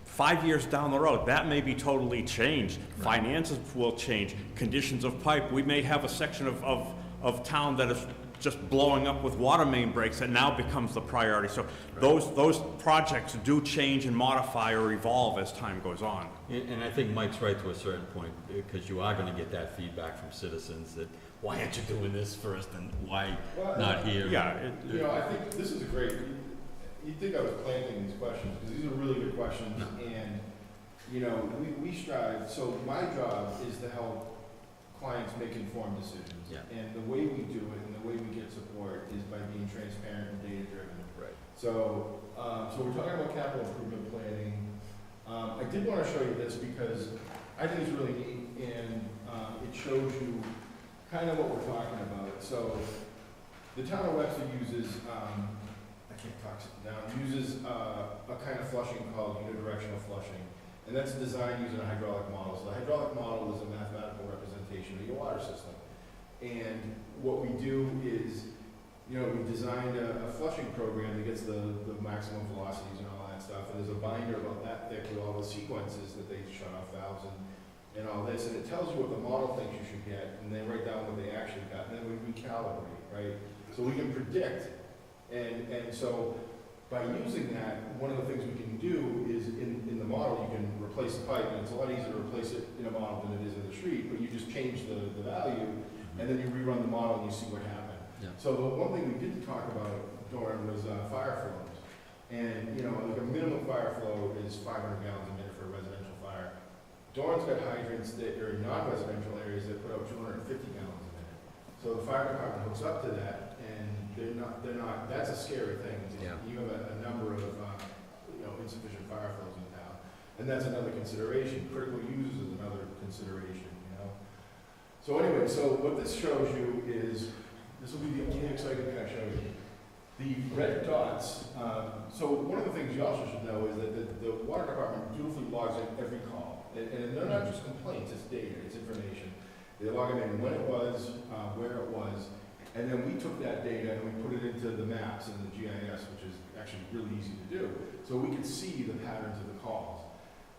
5 years down the road, that may be totally changed. Right. Finances will change, conditions of pipe. We may have a section of town that is just blowing up with water main breaks that now becomes the priority. So those projects do change and modify or evolve as time goes on. And I think Mike's right to a certain point, because you are gonna get that feedback from citizens that, why aren't you doing this first, and why not here? Yeah. You know, I think this is a great, you'd think I was planting these questions, because these are really good questions, and, you know, we strive, so my job is to help clients make informed decisions. Yeah. And the way we do it and the way we get support is by being transparent and data-driven. Right. So, so we're talking about capital improvement planning. I did want to show you this because I think it's really neat, and it shows you kind of what we're talking about. So, the town of Webster uses, I can't talk now, uses a kind of flushing called unidirectional flushing. And that's designed using a hydraulic model. So the hydraulic model is a mathematical representation of your water system. And what we do is, you know, we designed a flushing program that gets the maximum velocities and all that stuff. And there's a binder about that thick with all the sequences that they shut off valves and all this. And it tells you what the model thinks you should get, and they write down what they actually got, and then we recalibrate, right? So we can predict. And so by using that, one of the things we can do is in the model, you can replace the pipe, and it's a lot easier to replace it in a model than it is in the street, but you just change the value, and then you rerun the model and you see what happened. Yeah. So the one thing we didn't talk about, Doran, was fire flows. And, you know, like a minimum fire flow is 500 gallons a minute for a residential fire. Doran's got hydrants that are in non-residential areas that put out 250 gallons a minute. So the fire department hooks up to that, and they're not, that's a scary thing. Yeah. You have a number of, you know, insufficient fire flows in town. And that's another consideration. Critical use is another consideration, you know. So anyway, so what this shows you is, this will be the only exciting thing I show you. The red dots, so one of the things you also should know is that the water department dutifully logs in every call. And they're not just complaints, it's data, it's information. They log them in when it was, where it was, and then we took that data and we put it into the maps and the GIS, which is actually really easy to do, so we could see the patterns of the calls.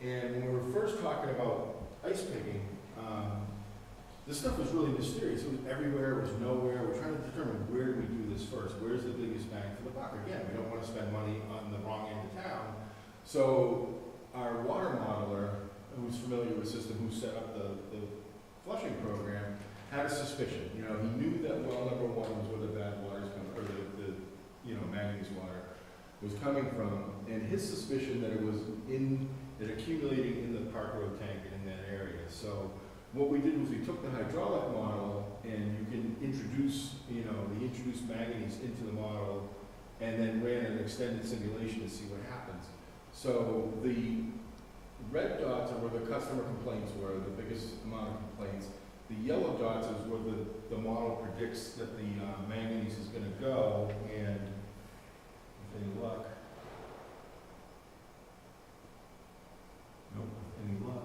And when we were first talking about ice picking, this stuff was really mysterious. It was everywhere, it was nowhere. We're trying to determine where do we do this first? Where's the biggest bang for the buck? Again, we don't want to spend money on the wrong end of town. So our water modeler, who's familiar with the system, who set up the flushing program, had a suspicion. You know, he knew that well number one was where the bad water is coming, or the you know, manganese water was coming from, and his suspicion that it was accumulating in the Park Road tank in that area. So what we did was we took the hydraulic model, and you can introduce, you know, the introduced manganese into the model, and then ran an extended simulation to see what happens. So the red dots are where the customer complaints were, the biggest amount of complaints. The yellow dots is where the model predicts that the manganese is gonna go, and with any luck, with any luck.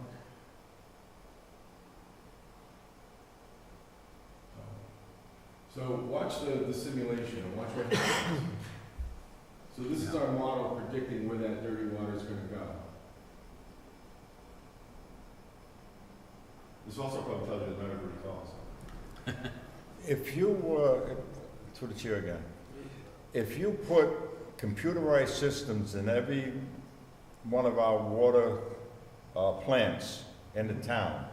So watch the simulation, and watch what happens. So this is our model predicting where that dirty water is gonna go. This also probably tells you the number of calls. If you, to the chair again, if you put computerized systems in every one of our water plants in the town,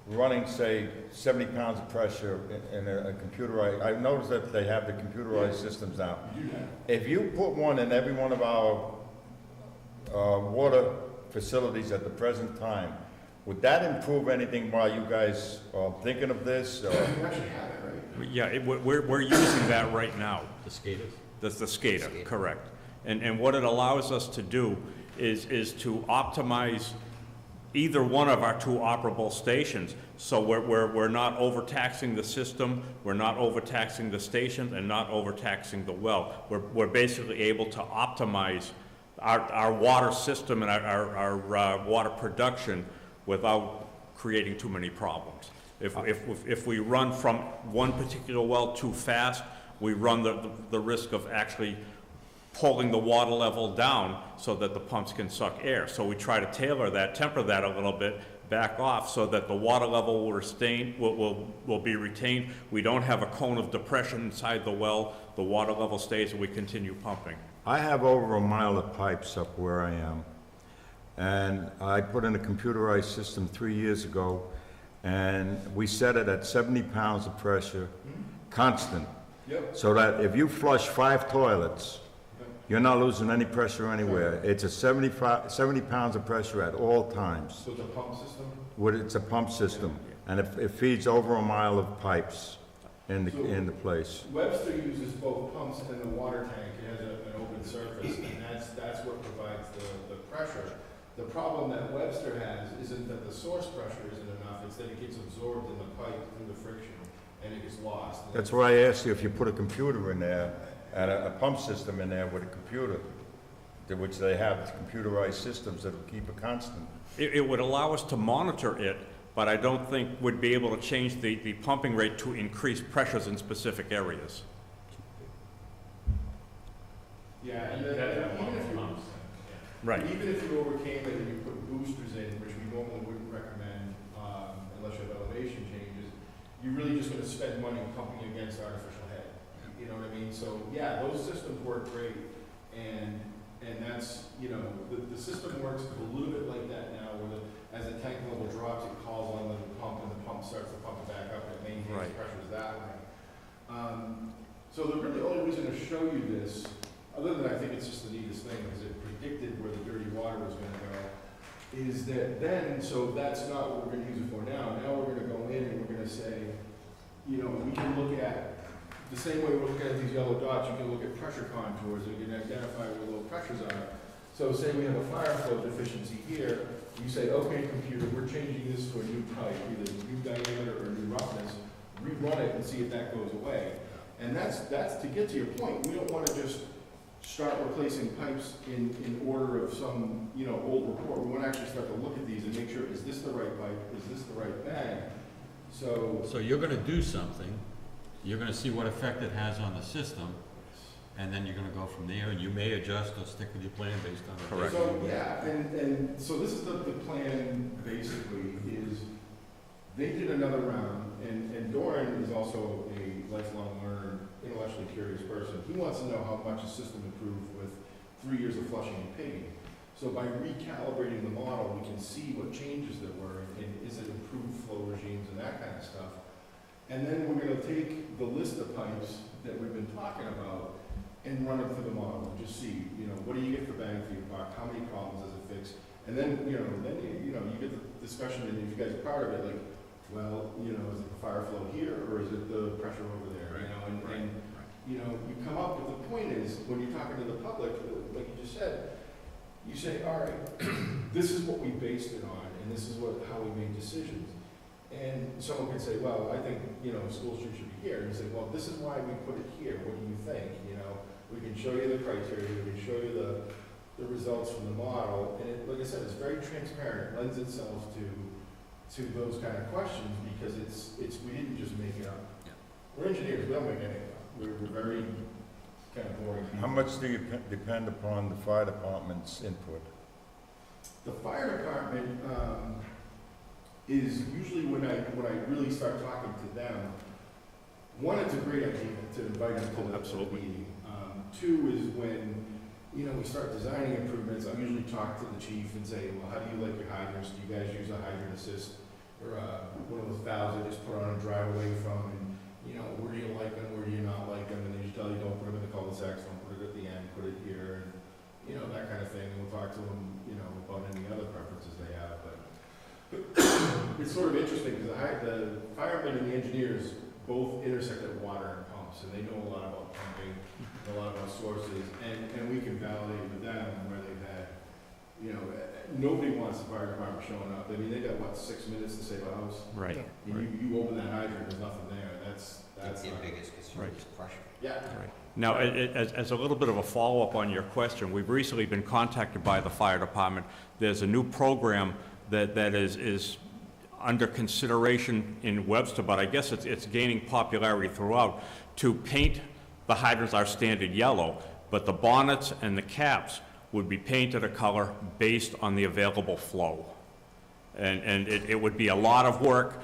running, say, 70 pounds of pressure in a computerized, I've noticed that they have the computerized systems now. If you put one in every one of our water facilities at the present time, would that improve anything while you guys are thinking of this? You actually have it, right? Yeah, we're using that right now. The SCADA? The SCADA, correct. And what it allows us to do is to optimize either one of our two operable stations. So we're not overtaxing the system, we're not overtaxing the station, and not overtaxing the well. We're basically able to optimize our water system and our water production without creating too many problems. If we run from one particular well too fast, we run the risk of actually pulling the water level down so that the pumps can suck air. So we try to tailor that, temper that a little bit, back off so that the water level will be retained. We don't have a cone of depression inside the well. The water level stays and we continue pumping. I have over a mile of pipes up where I am. And I put in a computerized system 3 years ago, and we set it at 70 pounds of pressure, constant. Yep. So that if you flush 5 toilets, you're not losing any pressure anywhere. It's a 70 pounds of pressure at all times. So it's a pump system? It's a pump system, and it feeds over a mile of pipes in the place. Webster uses both pumps and the water tank. It has an open surface, and that's what provides the pressure. The problem that Webster has isn't that the source pressure isn't enough, it's that it gets absorbed in the pipe through the friction, and it gets lost. That's why I asked you if you put a computer in there, and a pump system in there with a computer, which they have computerized systems that'll keep it constant. It would allow us to monitor it, but I don't think we'd be able to change the pumping rate to increase pressures in specific areas. Yeah, and then even if you, Right. even if you overcame it and you put boosters in, which we normally wouldn't recommend unless you have elevation changes, you're really just gonna spend money pumping against artificial head. You know what I mean? So, yeah, those systems work great, and that's, you know, the system works a little bit like that now, where as the tank level drops, it calls on the pump, and the pump starts to pump it back up, and it maintains pressures that way. So the really only reason to show you this, other than I think it's just the neatest thing, because it predicted where the dirty water was gonna go, is that then, so that's not what we're gonna use it for now. Now we're gonna go in and we're gonna say, you know, we can look at, the same way we're looking at these yellow dots, you can look at pressure contours, and you can identify where low pressures are. So say we have a fire flow deficiency here, you say, okay, computer, we're changing this to a new type, either new diameter or new roughness, rerun it and see if that goes away. And that's to get to your point. We don't wanna just start replacing pipes in order of some, you know, old report. We wanna actually start to look at these and make sure, is this the right pipe, is this the right bag? So you're gonna do something, you're gonna see what effect it has on the system, and then you're gonna go from there, and you may adjust or stick with your plan based on the. Correct. So, yeah, and so this is the plan, basically, is they did another round, and Doran is also a lifelong learner, intellectually curious person. He wants to know how much the system improved with 3 years of flushing and pigging. So by recalibrating the model, we can see what changes there were, and is it improved flow regimes and that kind of stuff. And then we're gonna take the list of pipes that we've been talking about and run it through the model, and just see, you know, what do you get for bang for your buck, how many problems does it fix? And then, you get the discussion, and if you guys are part of it, like, well, you know, is it the fire flow here, or is it the pressure over there, you know, and you know, you come up with, the point is, when you're talking to the public, like you just said, you say, all right, this is what we based it on, and this is how we make decisions. And someone can say, well, I think, School Street should be here, and you say, well, this is why we put it here, what do you think, We can show you the criteria, we can show you the results from the model, and like I said, it's very transparent, it lends itself to those kind of questions, because we didn't just make it up. We're engineers, we don't make anything up, we're very kind of boring. How much do you depend upon the fire department's input? The fire department, is usually when I really start talking to them. One, it's a great idea to invite them to the meeting. Two is when, we start designing improvements, I usually talk to the chief and say, well, how do you like your hydrants? Do you guys use a hydrant assist? Or, one of those valves I just put on a driveway from, and, where do you like them, where do you not like them? And they just tell you, don't put them in the cul-de-sacs, don't put it at the end, put it here, and, that kind of thing. And we'll talk to them, about any other preferences they have, but it's sort of interesting, because the firemen and the engineers both intersect at water and pumps, and they know a lot about pumping, a lot about sources, and we can validate with them where they've had, nobody wants the fire department showing up. I mean, they got, 6 minutes to save a house? Right. And you open that hydrant, there's nothing there, that's That's the not- biggest concern, is pressure. Yeah. Right. Now, as a little bit of a follow-up on your question, we've recently been contacted by the fire department. There's a new program that is under consideration in Webster, but I guess it's gaining popularity throughout, to paint the hydrants our standard yellow, but the bonnets and the caps would be painted a color based on the available flow. And it would be a lot of work.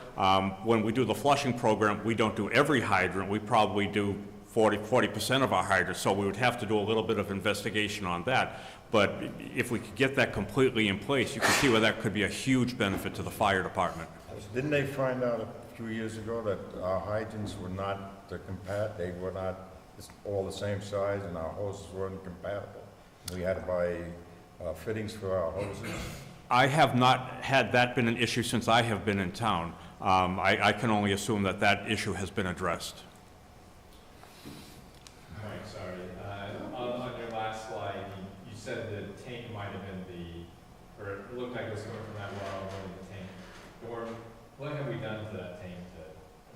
When we do the flushing program, we don't do every hydrant. We probably do 40% of our hydrants, so we would have to do a little bit of investigation on that. But if we could get that completely in place, you can see where that could be a huge benefit to the fire department. Didn't they find out a few years ago that our hydrants were not they were not all the same size, and our hoses weren't compatible? We had to buy fittings for our hoses. I have not had that been an issue since I have been in town. I can only assume that issue has been addressed. All right, sorry. On your last slide, you said the tank might have been or it looked like it was coming from that well over the tank. Or what have we done to that tank?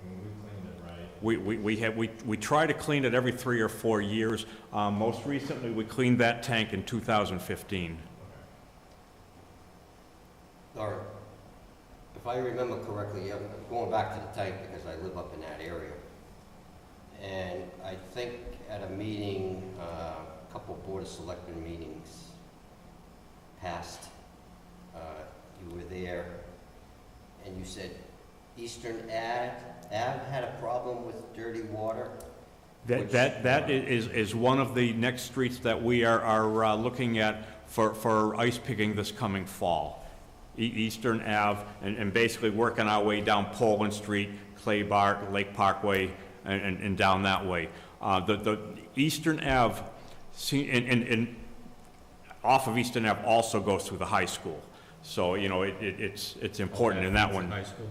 We cleaned it, right? We try to clean it every 3 or 4 years. Most recently, we cleaned that tank in 2015. Or, if I remember correctly, I'm going back to the tank because I live up in that area. And I think at a meeting, a couple Board of Selectmen meetings past, you were there, and you said Eastern Ave had a problem with dirty water? That is one of the next streets that we are looking at for ice picking this coming fall. Eastern Ave, and basically working our way down Poland Street, Clay Park, Lake Parkway, and down that way. The Eastern Ave, and off of Eastern Ave also goes through the high school. So, it's important in that one. High school?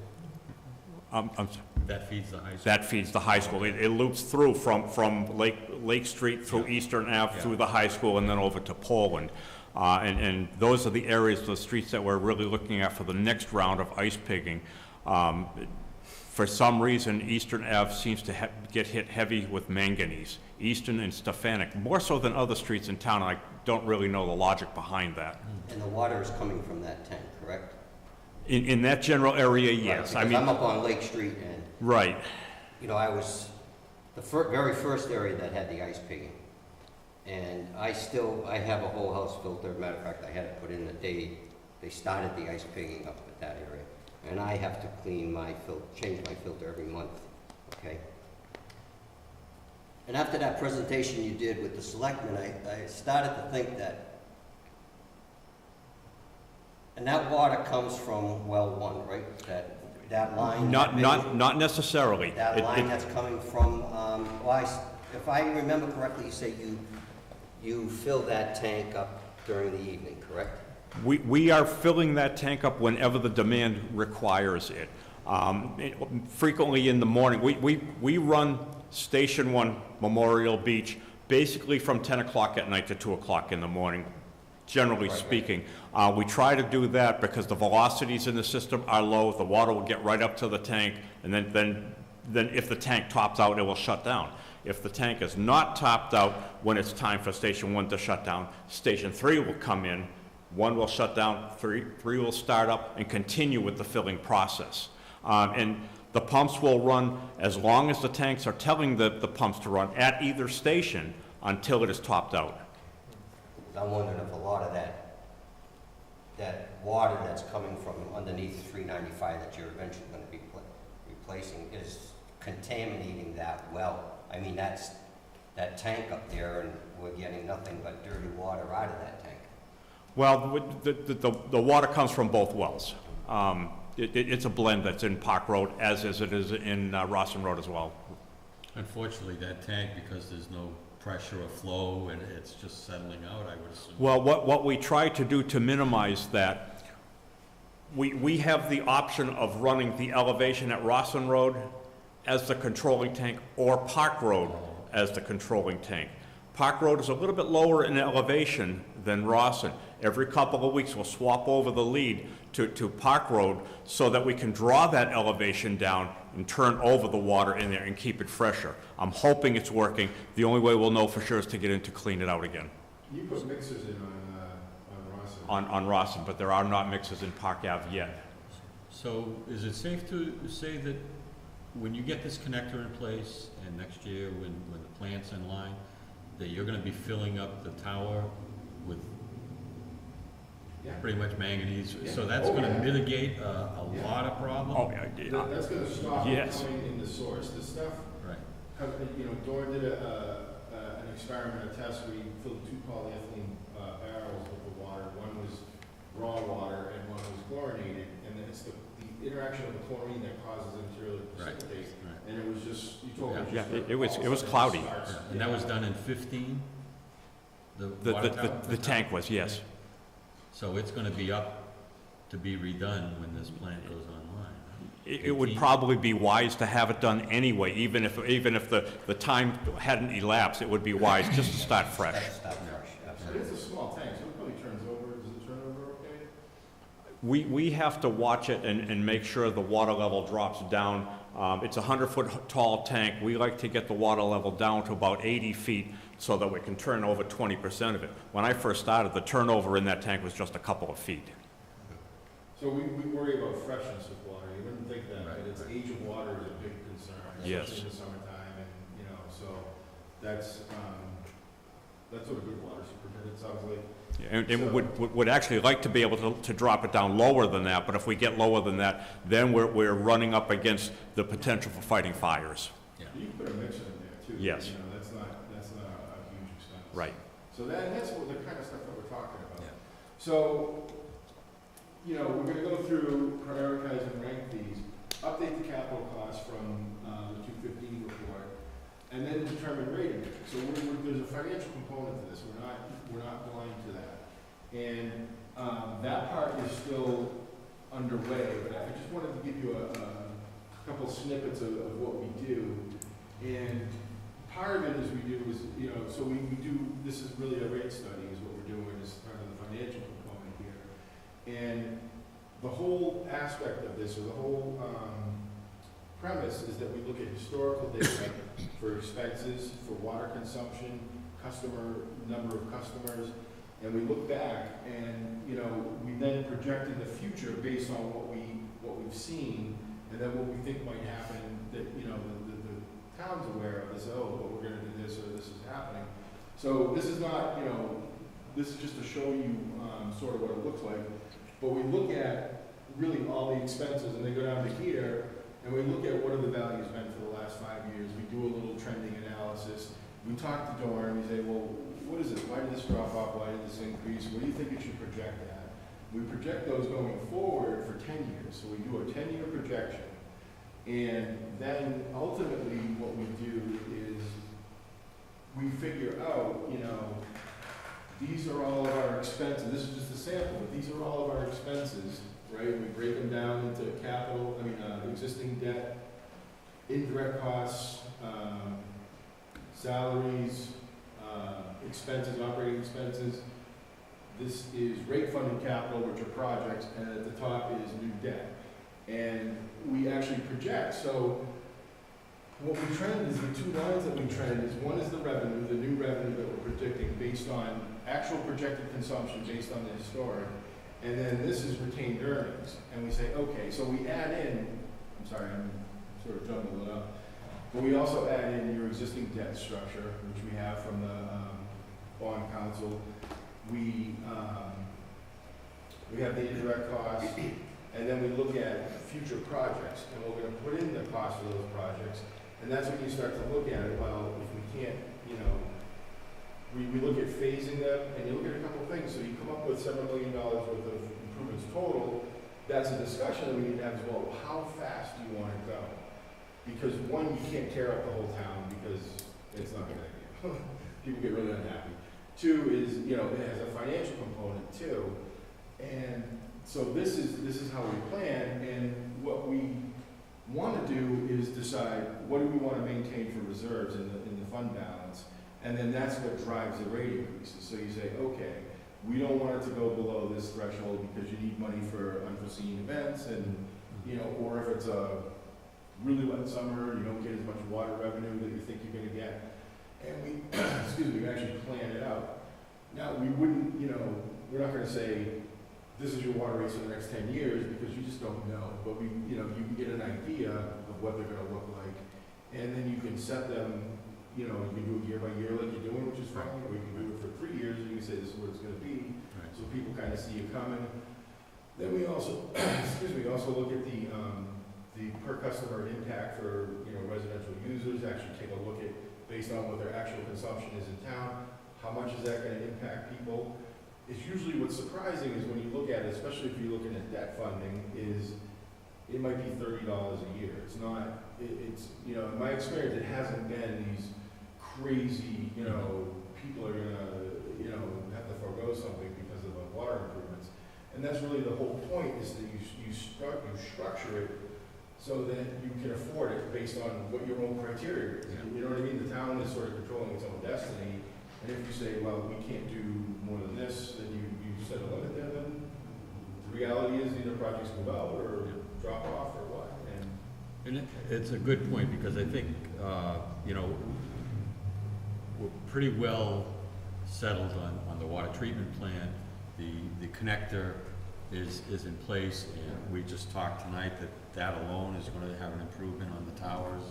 That feeds the high school? That feeds the high school. It loops through from Lake Street through Eastern Ave, through the high school, and then over to Poland. And those are the areas, the streets that we're really looking at for the next round of ice pigging. For some reason, Eastern Ave seems to get hit heavy with manganese. Eastern and Stefanik, more so than other streets in town, and I don't really know the logic behind that. And the water is coming from that tank, correct? In that general area, yes. Right, because I'm up on Lake Street, and right. I was the very first area that had the ice pigging. And I have a whole house filter. Matter of fact, I had it put in the day they started the ice pigging up at that area. And I have to clean my change my filter every month, okay? And after that presentation you did with the selectmen, I started to think that, and that water comes from well 1, right? That line? Not necessarily. That line that's coming from, if I remember correctly, you say you fill that tank up during the evening, correct? We are filling that tank up whenever the demand requires it. Frequently in the morning, we run Station 1, Memorial Beach, basically from 10 o'clock at night to 2 o'clock in the morning, generally Right, right. speaking. We try to do that because the velocities in the system are low, the water will get right up to the tank, and then if the tank tops out, it will shut down. If the tank is not topped out when it's time for Station 1 to shut down, Station 3 will come in, 1 will shut down, 3 will start up and continue with the filling process. And the pumps will run as long as the tanks are telling the pumps to run at either station until it is topped out. I'm wondering if a lot of that water that's coming from underneath the 395 that you're eventually going to be replacing is contaminating that well. I mean, that's that tank up there, and we're getting nothing but dirty water out of that tank. Well, the water comes from both wells. It's a blend that's in Park Road, as it is in Rawson Road as well. Unfortunately, that tank, because there's no pressure or flow and it's just settling out, I would assume. Well, what we try to do to minimize that, we have the option of running the elevation at Rawson Road as the controlling tank, or Park Road as the controlling tank. Park Road is a little bit lower in elevation than Rawson. Every couple of weeks, we'll swap over the lead to Park Road so that we can draw that elevation down and turn over the water in there and keep it fresher. I'm hoping it's working. The only way we'll know for sure is to get in to clean it out again. You put mixers in on Rawson. On Rawson, but there are not mixers in Park Ave yet. So is it safe to say that when you get this connector in place, and next year when the plant's in line, that you're gonna be filling up the tower with Yeah. pretty much manganese? Yeah. So that's Oh, gonna yeah. mitigate a Yeah. lot of problems? Oh, yeah. That's gonna stop it Yes. coming in the source. The stuff, Right. you know, Doran did an experiment, a test where he filled 2 polyethylene barrels with the water. One was raw water and one was chlorinated, and then it's the interaction of the chlorine that causes the material to Right. precipitate. Right. And it was just, you told me. Yeah, just it was- all of a it was sudden cloudy. starts- Yeah. And that was done in 15? The The water tower? tank was, yes. So it's gonna be up to be redone when this plant goes online? It would 18? probably be wise to have it done anyway, even if the time hadn't elapsed, it would be wise just to start fresh. That's not fresh, But absolutely. it's a small tank, so it probably turns over. Does it turn over okay? We have to watch it and make sure the water level drops down. It's a 100-foot tall tank. We like to get the water level down to about 80 feet so that we can turn over 20% of it. When I first started, the turnover in that tank was just a couple of feet. So we worry about freshness of water. You wouldn't think that, Right. but its age of water is a big concern, Yes. especially in the summertime, and, you know, so that's what a good water superintendent sounds like. And would actually like to be able to drop it down lower than that, but if we get lower than that, then we're running up against the potential for fighting fires. You can put a mixer in there too. Yes. You know, that's not a huge expense. Right. So that's what the kind of stuff that we're talking about. Yeah. So, you know, we're gonna go through, prioritize and rank these, update the capital costs from the 215 report, and then determine rating. So there's a financial component to this. We're not blind to that. And that part is still underway, but I just wanted to give you a couple snippets of what we do. And part of it is you know, so we do, this is really a rate study is what we're doing as part of the financial component here. And the whole aspect of this, or the whole premise, is that we look at historical data for expenses, for water consumption, number of customers, and we look back and, you know, we then project in the future based on what we've seen, and then what we think might happen that, you know, the town's aware of this, oh, but we're gonna do this, or this is happening. So this is not, you know, this is just to show you sort of what it looks like, but we look at really all the expenses, and they go down to here, and we look at what are the values been for the last 5 years. We do a little trending analysis. We talk to Doran, we say, well, what is it? Why did this drop off? Why did this increase? What do you think it should project at? We project those going forward for 10 years. So we do a 10-year projection. And then ultimately what we do is we figure out, you know, these are all of our expenses. This is just a sample, but these are all of our expenses, right? We break them down into capital, existing debt, indirect costs, salaries, expenses, operating expenses, this is rate-funded capital, which are projects, and at the top is new debt. And we actually project, so what we trend is the two lines that we trend is, one is the revenue, the new revenue that we're predicting based on actual projected consumption based on the historic, and then this is retained earnings. And we say, okay, so we add in, I'm sorry, I'm sort of jumbling it up, but we also add in your existing debt structure, which we have from the bond council. We have the indirect costs, and then we look at future projects, and we're gonna put in the cost of those projects, and that's when you start to look at it. Well, if we can't, you know, we look at phasing them, and you look at a couple of things, so you come up with $7 million worth of improvements total. That's a discussion that we need to have as well. How fast do you want to go? Because one, you can't tear up the whole town because it's not gonna, people get really unhappy. Two is, you know, it has a financial component too. And so this is how we plan, and what we want to do is decide what do we want to maintain for reserves in the fund balance, and then that's what drives the rate increases. So you say, okay, we don't want it to go below this threshold because you need money for unforeseen events, and you know, or if it's a really wet summer, you don't get as much water revenue that you think you're going to get. And we, excuse me, we actually plan it out. Now, we wouldn't, you know, we're not going to say, this is your water rates for the next 10 years, because you just don't know. But we, you know, you can get an idea of what they're going to look like. And then you can set them, you know, you can do it year by year like you're doing, which is fine. Or you can do it for 3 years, and you can say, this is what it's going to be. Right. So people kind of see it coming. Then we also, excuse me, also look at the per customer impact for, you know, residential users. Actually take a look at, based on what their actual consumption is in town, how much is that going to impact people? It's usually what's surprising is when you look at it, especially if you're looking at debt funding, is it might be $30 a year. It's not, it's, you know, in my experience, it hasn't been these crazy, you know, people are going to, you know, have to forego something because of the water improvements. And that's really the whole point, is that you structure it so that you can afford it based on what your own criteria is. Yeah. You know what I mean? The town is sort of controlling its own destiny. And if you say, well, we can't do more than this, then you set a limit there, then the reality is either projects move out or drop off or what. And it's a good point, because I think, you know, we're pretty well settled on the water treatment plant. The connector is in place, and we just talked tonight that alone is going to have an improvement on the towers,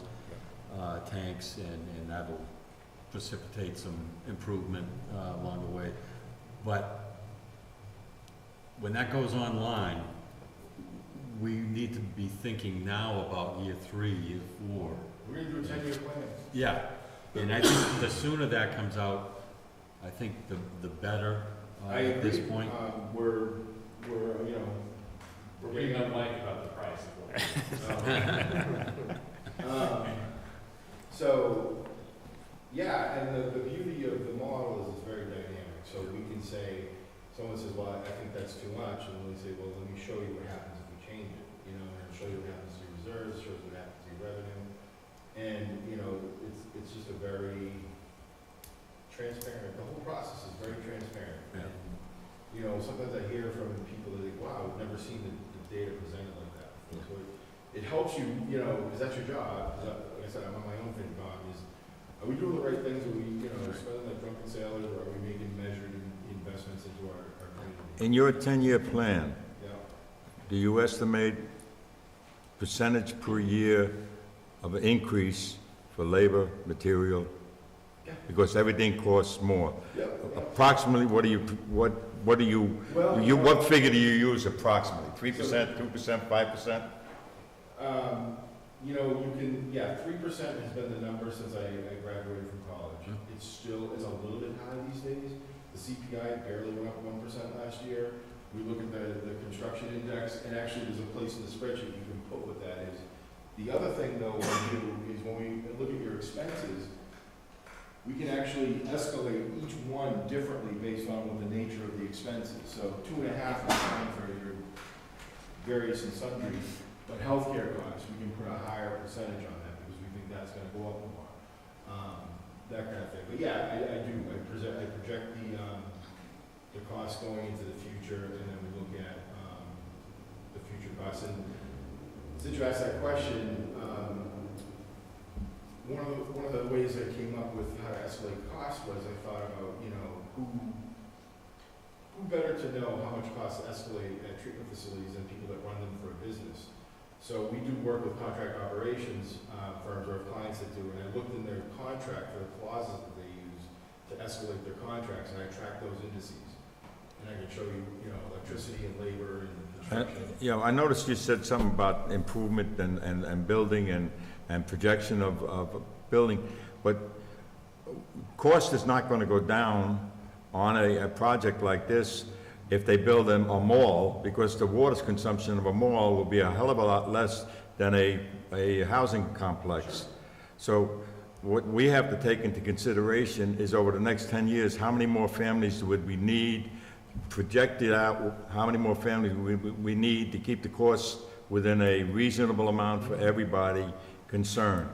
tanks, and that'll precipitate some improvement along the way. But when that goes online, we need to be thinking now about year 3, year 4. We're going to do a 10-year plan. Yeah, and I think the sooner that comes out, I think the better at this point. We're you know, We're being up Mike about the price of water. So, yeah, and the beauty of the model is it's very dynamic. So we can say, someone says, well, I think that's too much, and we say, well, let me show you what happens if we change it, you know, and show you what happens to your reserves, shows what happens to your revenue. And, you know, it's just a very transparent, the whole process is very transparent. Yeah. And, you know, sometimes I hear from people that think, wow, I've never seen the data presented like that. Yeah. So it helps you, you know, because that's your job. Like I said, I'm on my own FinCom, is, are we doing the right things? Are we, you know, spending like drunken sailors, or are we making measured investments into our community? In your 10-year plan, Yeah. do you estimate percentage per year of an increase for labor, material? Yeah. Because everything costs more. Yep. Approximately, what do you, Well, what figure do you use approximately? 3%, 2%, 5%? You know, you can, yeah, 3% has been the number since I graduated from college. It's a little bit high these days. The CPI barely went up 1% last year. We look at the construction index, and actually there's a place in the spreadsheet you can put what that is. The other thing though we do is when we look at your expenses, we can actually escalate each one differently based on what the nature of the expense is. So 2.5 is fine for your various and sundry, but healthcare costs, we can put a higher percentage on that because we think that's gonna go up more. That kind of thing. But yeah, I do, I project the costs going into the future, and then we look at, the future costs. And since you asked that question, one of the ways I came up with how to escalate costs was I thought about, you know, who better to know how much costs escalate at treatment facilities than people that run them for a business. So we do work with contract operations firms or clients that do, and I looked in their contract for the clauses that they use to escalate their contracts, and I tracked those indices. And I can show you, you know, electricity and labor and construction. Yeah, I noticed you said something about improvement and building and projection of building, but cost is not gonna go down on a project like this if they build a mall, because the water consumption of a mall will be a hell of a lot less than a housing complex. So what we have to take into consideration is over the next 10 years, how many more families would we need, projected out, how many more families we need to keep the costs within a reasonable amount for everybody concerned.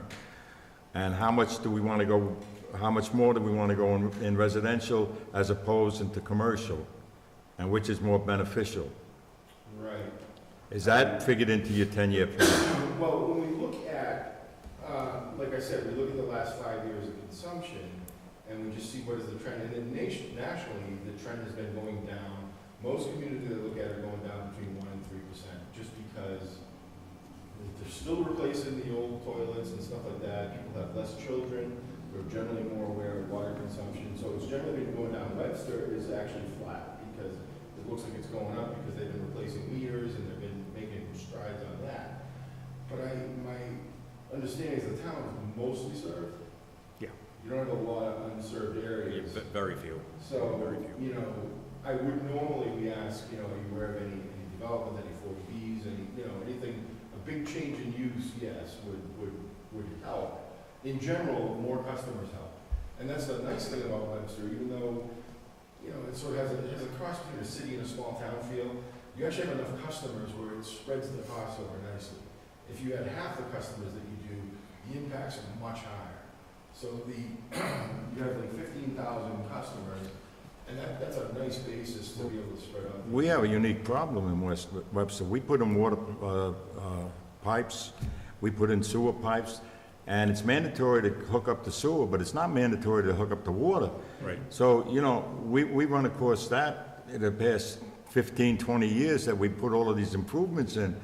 And how much do we want to go, how much more do we want to go in residential as opposed into commercial? And which is more beneficial? Right. Is that figured into your 10-year plan? Well, when we look at, like I said, we look at the last 5 years of consumption, and we just see what is the trend. And then nationally, the trend has been going down. Most communities that look at it are going down between 1% and 3%, just because they're still replacing the old toilets and stuff like that. People have less children. They're generally more aware of water consumption. So it's generally been going down. Webster is actually flat because it looks like it's going up because they've been replacing meters and they've been making strides on that. But my understanding is the town is mostly served. Yeah. You don't have a lot of unserved areas. Very few. So, you know, I would normally, we ask, you know, are you aware of any development, any 40Bs, any, you know, anything, a big change in use, yes, would help. In general, more customers help. And that's the nice thing about Webster, even though, you know, it sort of has a cross between a city and a small town feel. You actually have enough customers where it spreads the cost over nicely. If you had half the customers that you do, the impacts are much higher. So you have like 15,000 customers, and that's a nice basis to be able to spread out. We have a unique problem in West Webster. We put in water pipes, we put in sewer pipes, and it's mandatory to hook up the sewer, but it's not mandatory to hook up the water. Right. So, you know, we run across that in the past 15, 20 years that we put all of these improvements in.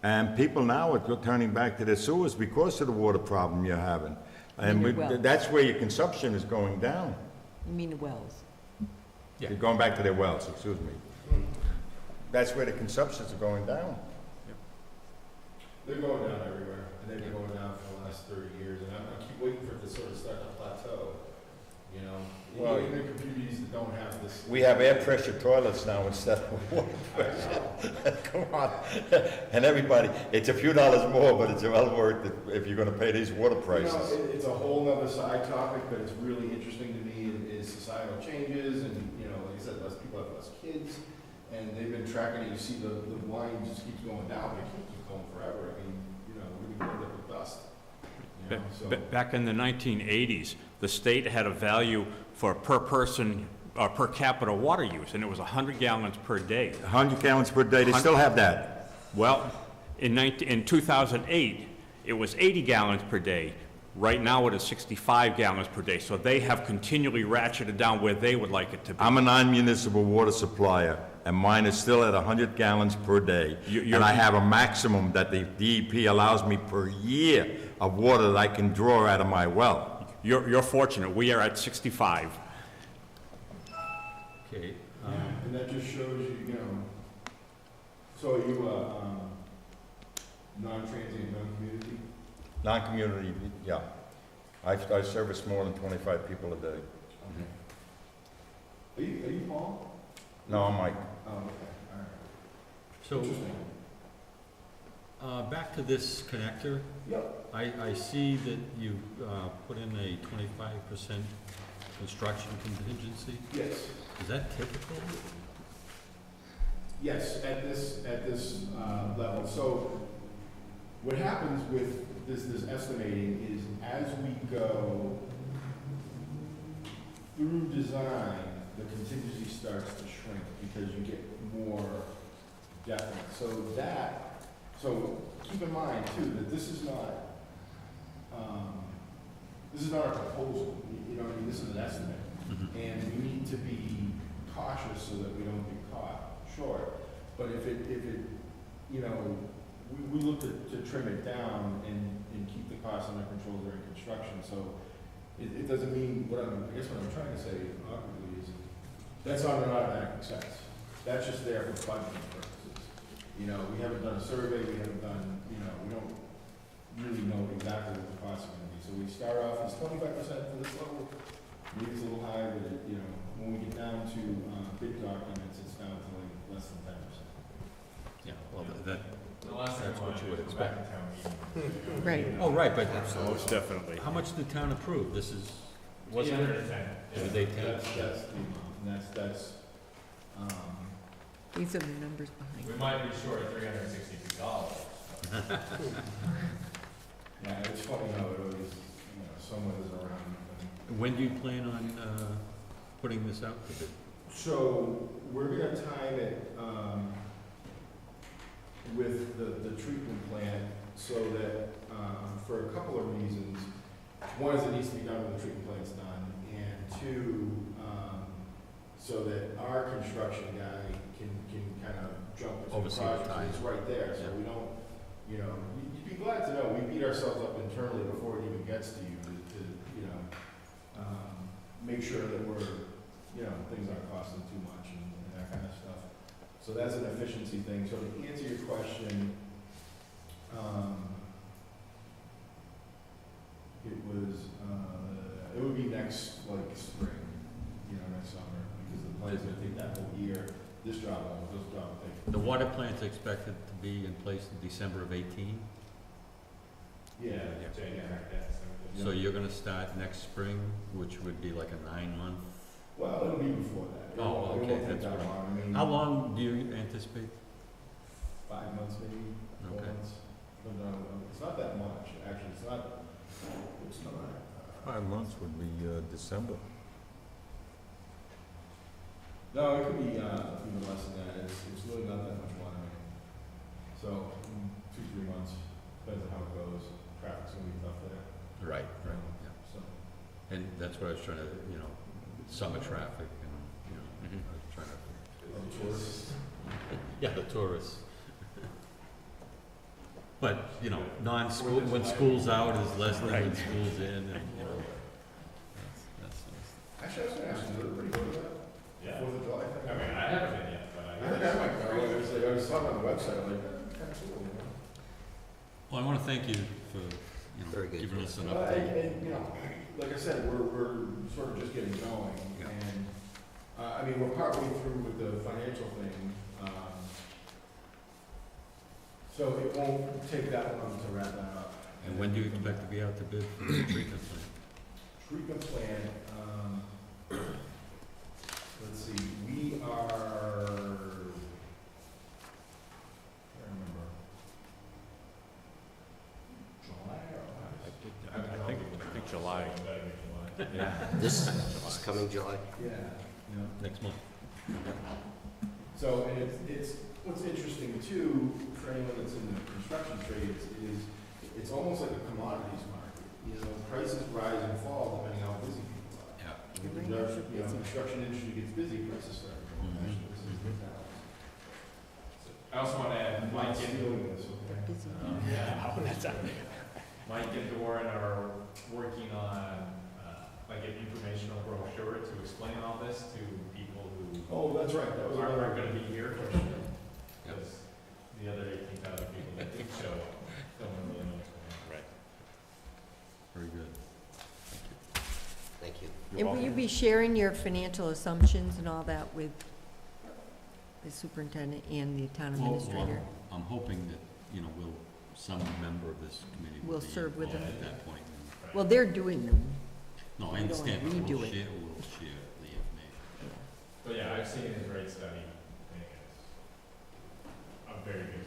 And people now are turning back to their sewers because of the water problem you're having. And that's where your consumption is going down. You mean the wells? You're going back to their wells, excuse me. That's where the consumptions are going down. They're going down everywhere, and they've been going down for the last 30 years, and I keep waiting for it to sort of start to plateau, you know? Well, even in communities that don't have this. We have air pressure toilets now instead of water pressure. Come on. And everybody, it's a few dollars more, but it's well worth it if you're gonna pay these water prices. You know, it's a whole nother side topic, but it's really interesting to me is societal changes, and, you know, like I said, less people have less kids, and they've been tracking it. You see the line just keeps going down, but it keeps going forever. I mean, you know, we're gonna end up with dust. You know, so. Back in the 1980s, the state had a value for per person, per capita water use, and it was 100 gallons per day. 100 gallons per day, they still have that. Well, in 2008, it was 80 gallons per day. Right now, it is 65 gallons per day. So they have continually ratcheted down where they would like it to be. I'm a non-municipal water supplier, and mine is still at 100 gallons per day. And I have a maximum that the DEP allows me per year of water that I can draw out of my well. You're fortunate. We are at 65. Okay. And that just shows you, you know, so are you non-transient, non-community? Non-community, yeah. I service more than 25 people a day. Are you Paul? No, I'm Mike. Oh, okay, all right. So, Interesting. back to this connector. Yep. I see that you put in a 25% construction contingency. Yes. Is that typical? Yes, at this level. So what happens with this estimating is as we go through design, the contingency starts to shrink because you get more definite. So keep in mind too, that this is not our proposal, you know what I mean, this is an estimate. And we need to be cautious so that we don't get caught short. But if it, you know, we look to trim it down and keep the costs under control during construction, so it doesn't mean, I guess what I'm trying to say awkwardly is, that's not an automatic expense. That's just there for budgeting purposes. You know, we haven't done a survey, we haven't done, you know, we don't really know exactly what the costs are gonna be. So we start off as 25% for this level, maybe it's a little higher, but it, you know, when we get down to bid documents, it's down to like less than 10%. Yeah, well, that, The last thing that's I what want you to would do is go back expect. to town meeting. Right. Oh, right, but Most definitely. how much did the town approve? This is, what's it? 810. Is it 810? That's the amount, and that's, These are the numbers We behind. might be short $362. yeah, it's funny how it always, you know, someone is around. When do you plan on putting this out to bid? So, we're gonna time it, with the treatment plant, so that, for a couple of reasons. One is it needs to be done when the treatment plant's done, and two, so that our construction guy can kind of jump between Oversee the projects, time. it's right there, so Yeah. we don't, you know, you'd be glad to know, we beat ourselves up internally before it even gets to you, to you know, make sure that we're, you know, things aren't costing too much and that kind of stuff. So that's an efficiency thing. So to answer your question, it would be next, like, spring, you know, next summer, because the plan's gonna take that whole year. This job will take. The water plant's expected to be in place in December of 18, Yeah. so you're gonna start next spring, which would be like a 9-month. Well, it'll be before that. It Oh, won't okay, take that's that right. long. I mean, How long do you anticipate? 5 months maybe, 4 Okay. months. But it's not that much, actually. It's not. 5 months would be December. No, it could be even less than that. It's really not that much water main. So 2-3 months, depends on how it goes. Traffic's gonna be tough there. Right, right, So And that's what I was trying to, you know, summer traffic and, you know, I was trying to. tourists. Yeah, the tourists. But, you know, non-school, when school's out is less than when school's in, and, you know, that's nice. Actually, I was gonna ask you, they're pretty good about Yeah. 4th of July thing. I mean, I haven't been yet, but I think I might go. I was talking on the website, I'm like, kind of cool, you know? Well, I want to thank you for, you know, Very good. giving us an Well, update. and, you know, like I said, we're sort of just getting going, Yeah. and, I mean, we're partway through with the financial thing, so it won't take that long to wrap that up. And when do you expect to be out to bid for the treatment plant? Treatment plant, let's see, we are, I don't remember, July or August? I think July. This coming July? Yeah. Next month. So, and it's, what's interesting too, for anyone that's in the construction trades, is it's almost like a commodities market. You know, prices rise and fall depending on how busy people are. Yeah. If the construction industry gets busy, prices start to go down. I also want to add, Mike Mike's and, feeling this, okay? Busy. Mike and Doran are working on, like an informational brochure to explain all this to people who Oh, that's right, that was aren't another. going to be here. Because the other 18,000 people that did show up don't really know what's going on. Very good. Thank you. And will you be sharing your financial assumptions and all that with the superintendent and the town administrator? I'm hoping that, you know, some member of this committee Will will be serve with involved them. at that point. Well, they're doing them. No, I You don't understand, but redo we'll it. share the information. But yeah, I've seen his rate study, I think it's a very big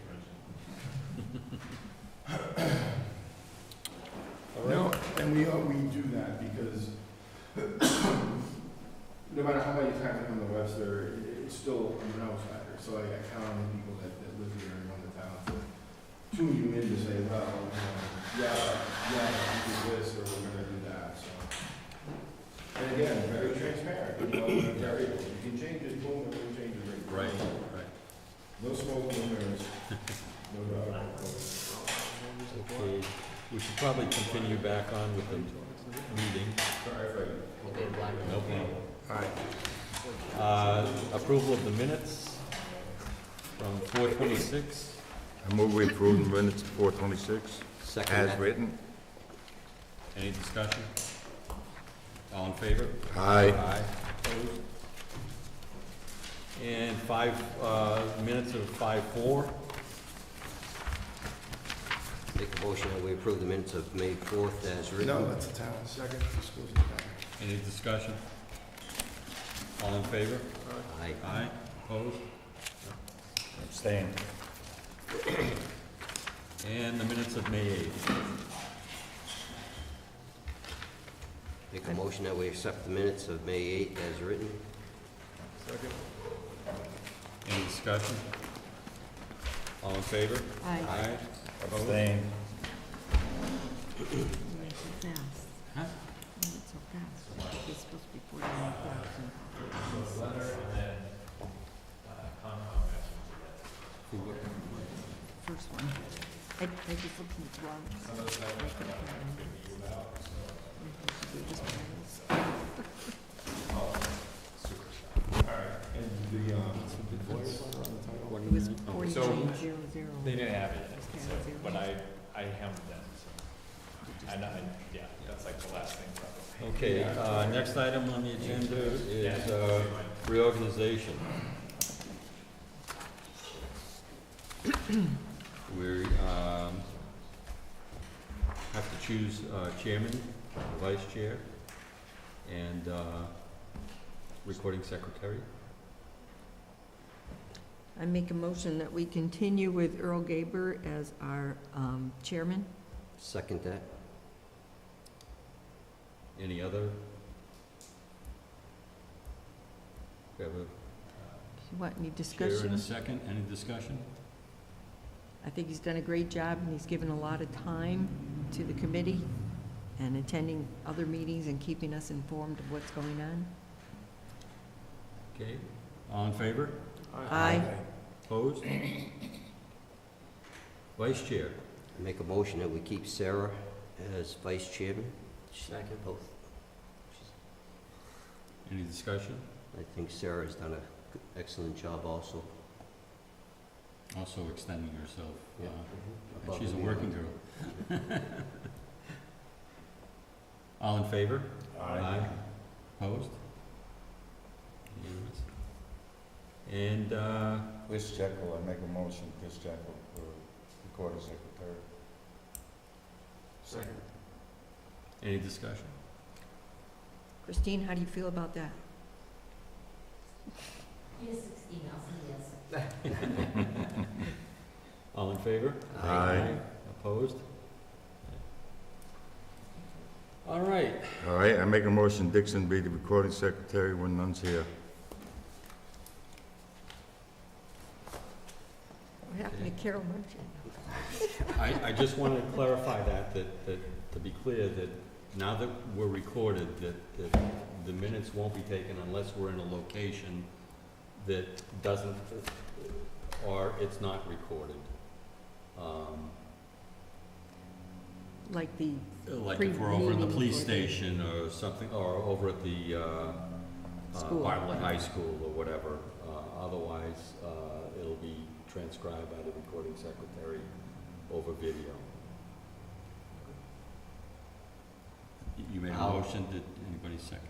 spreadsheet. No, and we do that because, no matter how many times I come to Webster, it's still, I'm an outsider, so I count on the people that live here and run the town to tune you in to say, well, yeah, we do this, or we're gonna do that, so. And again, very transparent, very, you can change it, boom, and then change it. Right. No smoke, no mirrors, no doubt. Okay, we should probably continue back on with the meeting. Sorry if I. Okay, black. No problem. Approval of the minutes from 4:26. I move we approve the minutes of 4:26 Second as that. written. Any discussion? All in favor? Aye. Opposed? And minutes of 5:4. Make a motion that we approve the minutes of May 4th as written. No, that's the town. Second, this goes to the town. Any discussion? All in favor? Aye. Aye. Opposed? Abstain. And the minutes of May 8th. Make a motion that we accept the minutes of May 8th as written. Second. Any discussion? All in favor? Aye. Aye. Opposed? Abstain. So fast. Huh? So fast. It's supposed to be 49,000. First one. I just looked at the wrong. And the, It was Oh, 49,000. They didn't have it yet, Okay, so, zero. but I hammered them, so. Yeah, that's like the last thing probably. Okay, next item on the agenda is reorganization. We have to choose chairman, vice chair, and recording secretary. I make a motion that we continue with Earl Gaber as our chairman. Second that. Any other? We have a What, any chair and discussion? a second. Any discussion? I think he's done a great job, and he's given a lot of time to the committee and attending other meetings and keeping us informed of what's going on. Okay, all in favor? Aye. Opposed? Vice chair. Make a motion that we keep Sarah as vice chairman. Second. Both. Any discussion? I think Sarah's done an excellent job also. Also extending herself. Yeah. And she's a working girl. All in favor? Aye. Opposed? Unanimous. And, Chris Jekyll, I make a motion, Chris Jekyll, for recording secretary. Second. any discussion? Christine, how do you feel about that? Here's 16, I'll say yes. All in favor? Aye. Opposed? All right. All right, I make a motion Dixon be the recording secretary when none's here. What happened to Carol Munchin? I just want to clarify that, to be clear, that now that we're recorded, that the minutes won't be taken unless we're in a location that doesn't, or it's not recorded. Like the, Like if we're over in the Pre-meeting police or the- station or something, or over at the School. Bartlett High School or whatever. Otherwise, it'll be transcribed by the recording secretary over video. You made a I'll- motion, did anybody second?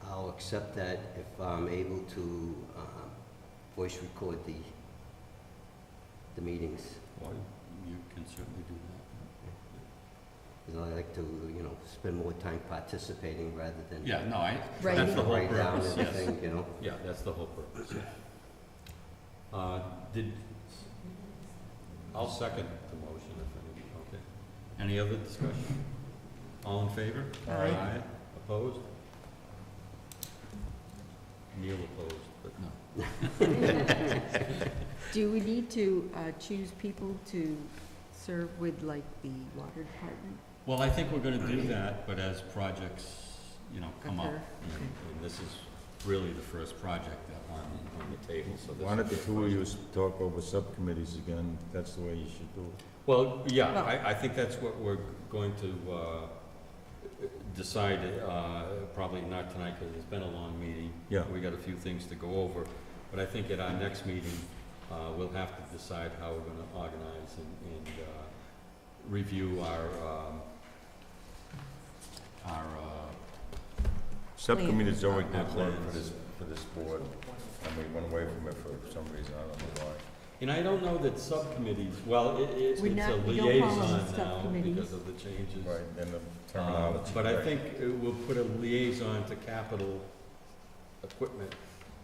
I'll accept that if I'm able to voice record the meetings. Well, you can certainly do that. Because I like to, spend more time participating rather than Yeah, no, Right. that's the whole write down purpose, yes. everything, Yeah, that's the whole purpose. I'll second the motion if any, okay. Any other discussion? All in favor? Aye. Opposed? Neil opposed, but no. Do we need to choose people to serve with, like, the water department? Well, I think we're gonna do that, but as projects, you know, come up. Occur. And this is really the first project on the table, so this. Why don't the two of you talk over subcommittees again? That's the way you should do it. Well, yeah, Well- I think that's what we're going to decide, probably not tonight, because it's been a long meeting. Yeah. We got a few things to go over, but I think at our next meeting, we'll have to decide how we're gonna organize and review our Subcommittees always Our did work plans. for this board, and we went away from it for some reason, I don't know why. And I don't know that subcommittees, well, it's a We don't call them liaison now subcommittees. because of the changes. Right, and the terminology. But I right. think we'll put a liaison to capital equipment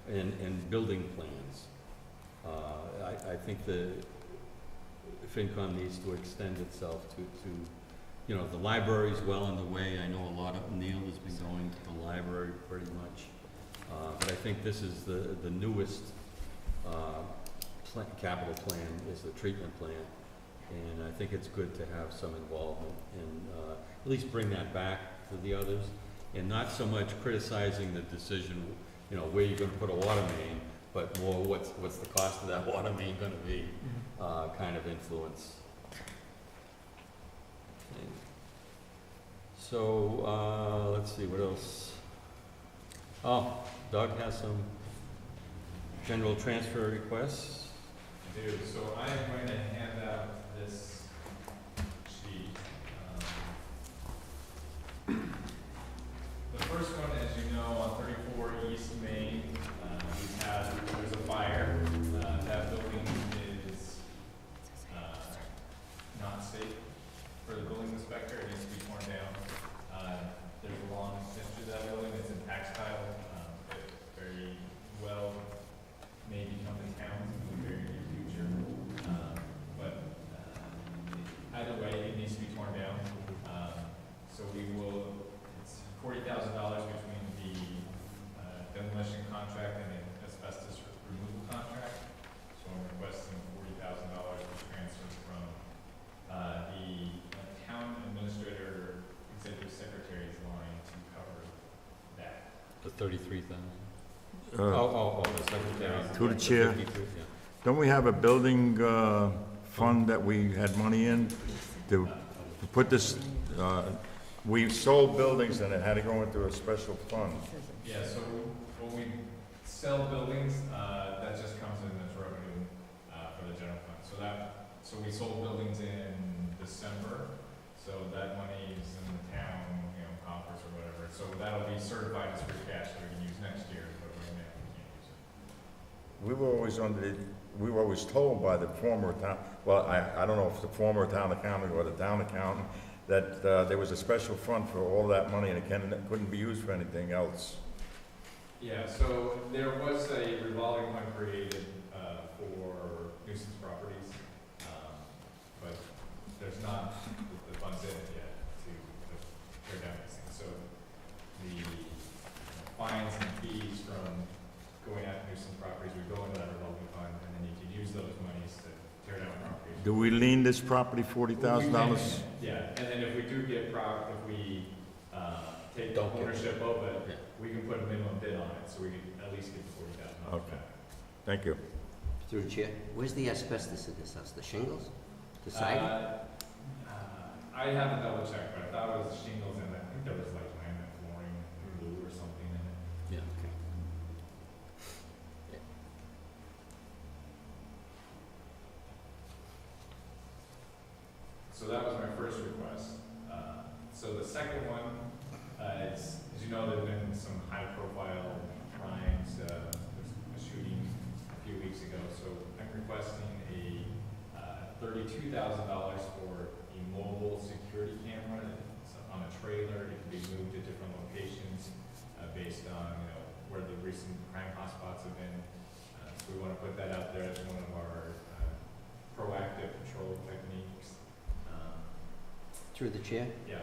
and building plans. I think the FinCom needs to extend itself to, you know, the library's well on the way. I know a lot of, Neil has been going to the library pretty much. But I think this is the newest, capital plan is the treatment plan. And I think it's good to have some involvement and, at least bring that back to the others. And not so much criticizing the decision, you know, where you're gonna put a water main, but more what's the cost of that water main gonna be, kind of influence. Okay. So, let's see, what else? Oh, Doug has some general transfer requests. I do. So I am going to hand out this sheet. The first one, as you know, on 34 East Main, there's a fire. That building is not safe for the building inspector. It needs to be torn down. There's a long history of that building. It's in Paxtile. It very well may become the town in the very near future. But either way, it needs to be torn down. So we will, it's $40,000 between the demolition contract and the asbestos removal contract. So I'm requesting $40,000 to transfer from the town administrator executive secretary's line to cover that. The 33,000? Uh, The secretary. To the chair. 53, yeah. Don't we have a building, fund that we had money in to put this, we sold buildings and it had to go into a special fund. Yeah, so when we sell buildings, that just comes in as revenue, for the general fund. So we sold buildings in December, so that money is in the town, you know, coffers or whatever. So that'll be certified as free cash that we can use next year, but right now we can't use it. We were always told by the former town, well, I don't know if the former town accountant or the town accountant, that, there was a special fund for all that money and it couldn't be used for anything else. Yeah, so there was a revolving fund created, for nuisance properties, but there's not the funds in it yet to tear down these things. So the fines and fees from going after nuisance properties would go into that revolving fund, and then you could use those monies to tear down properties. Do we lien this property $40,000? Yeah, and then if we do get if we, take Don't get- ownership of it, Yeah. we can put a minimum bid on it, so we can at least get the $40,000 Okay. back. Thank you. Through the chair, where's the asbestos in this house? The shingles? The siding? I haven't double checked, but I thought it was shingles and I think there was like laminate flooring, glue or something in it. Yeah, okay. So that was my first request. So the second one, is, as you know, there've been some high-profile crimes. There's a shooting a few weeks ago, so I'm requesting a $32,000 for a mobile security camera that's on a trailer. It can be moved to different locations based on, you know, where the recent crime hotspots have been. So we want to put that out there as one of our proactive patrol techniques. Through the chair? Yeah,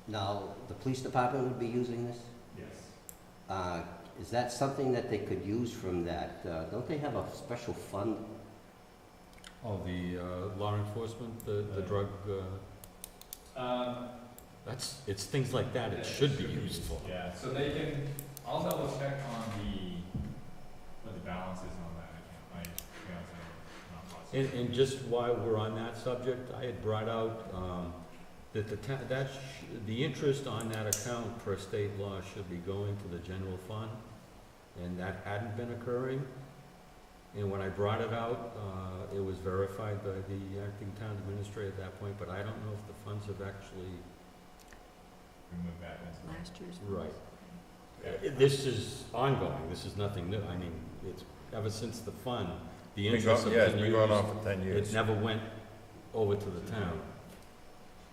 Now, the police department would be using this? yes. Is that something that they could use from that? Don't they have a special fund? Oh, the law enforcement, the drug, it's things like that it should be used for. Yeah, so they can, I'll double check on what the balance is on that account. My fiance, not positive. And just while we're on that subject, I had brought out, that the interest on that account per state law should be going to the general fund, and that hadn't been occurring. And when I brought it out, it was verified by the acting town administrator at that point, but I don't know if the funds have actually. We move back into. Last year's. Right. This is ongoing, this is nothing new, I mean, it's ever since the fund, the interest of Yeah, the it's been going on for 10 years. it never went over to the town.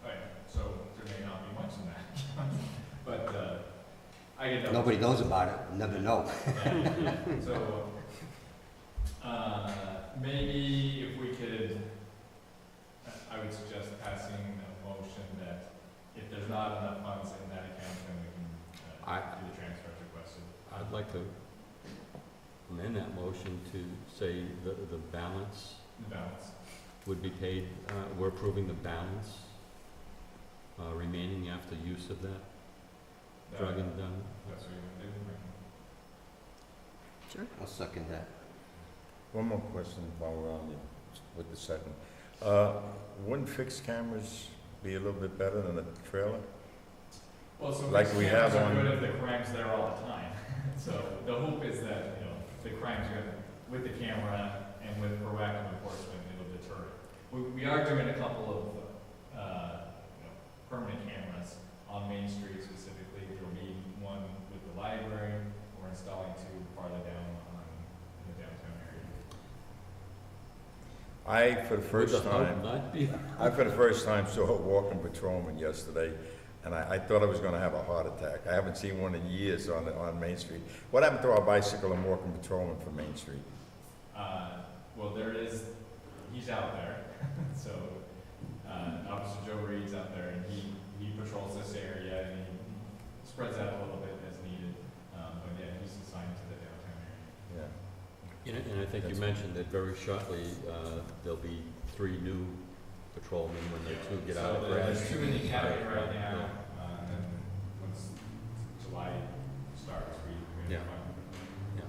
Right, so there may not be much in that, but, I get that. Nobody knows about it, never know. Yeah. So, maybe if we could, I would suggest passing a motion that if there's not enough funds in that account, then we can, do the transfer requested. I'd like to amend that motion to say the balance The balance. would be paid, we're approving the balance remaining after use of that drug and, That's what you want to do, Sure. I'll second that. One more question while we're on with the second. Wouldn't fixed cameras be a little bit better than a trailer? Well, so Like we have cameras are on- good if the crime's there all the time. So the hope is that, the crime's good with the camera and with proactive enforcement, it'll deter it. We are doing a couple of, permanent cameras on Main Street specifically. There'll be one with the library. We're installing two farther down in the downtown area. For the first time, not be. I for the first time saw a walking patrolman yesterday, and I thought I was gonna have a heart attack. I haven't seen one in years on Main Street. What happened to our bicycle and walking patrolman from Main Street? Well, he's out there. So, Officer Joe Reed's out there, and he patrols this area, and he spreads out a little bit as needed. But yeah, he's assigned to the downtown area. Yeah. And I think you mentioned that very shortly, there'll be 3 new patrolmen when the 2 get out of So grad. there's 2 in the academy right now, and then once July starts, we Yeah. have Yeah.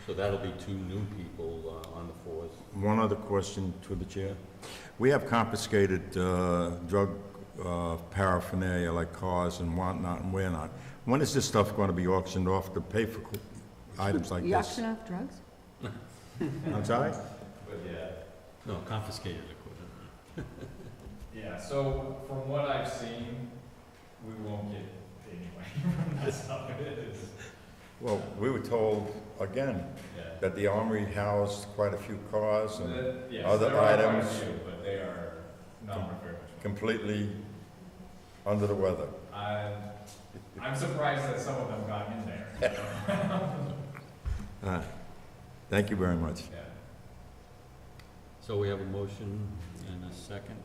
So that'll be 2 new people on the force. One other question to the chair. We have confiscated drug paraphernalia like cars and whatnot and where not. When is this stuff going to be auctioned off to pay for items like You this? auction off drugs? I'm sorry? But yeah, No, confiscated equipment. yeah, so from what I've seen, we won't get any money from that stuff. It is, Well, we were told, again, yeah. that the Armory housed quite a few cars and Yes, other there are quite a items. few, but they are not very much. completely under the weather. I'm surprised that some of them got in there. Thank you very much. Yeah. So we have a motion and a second,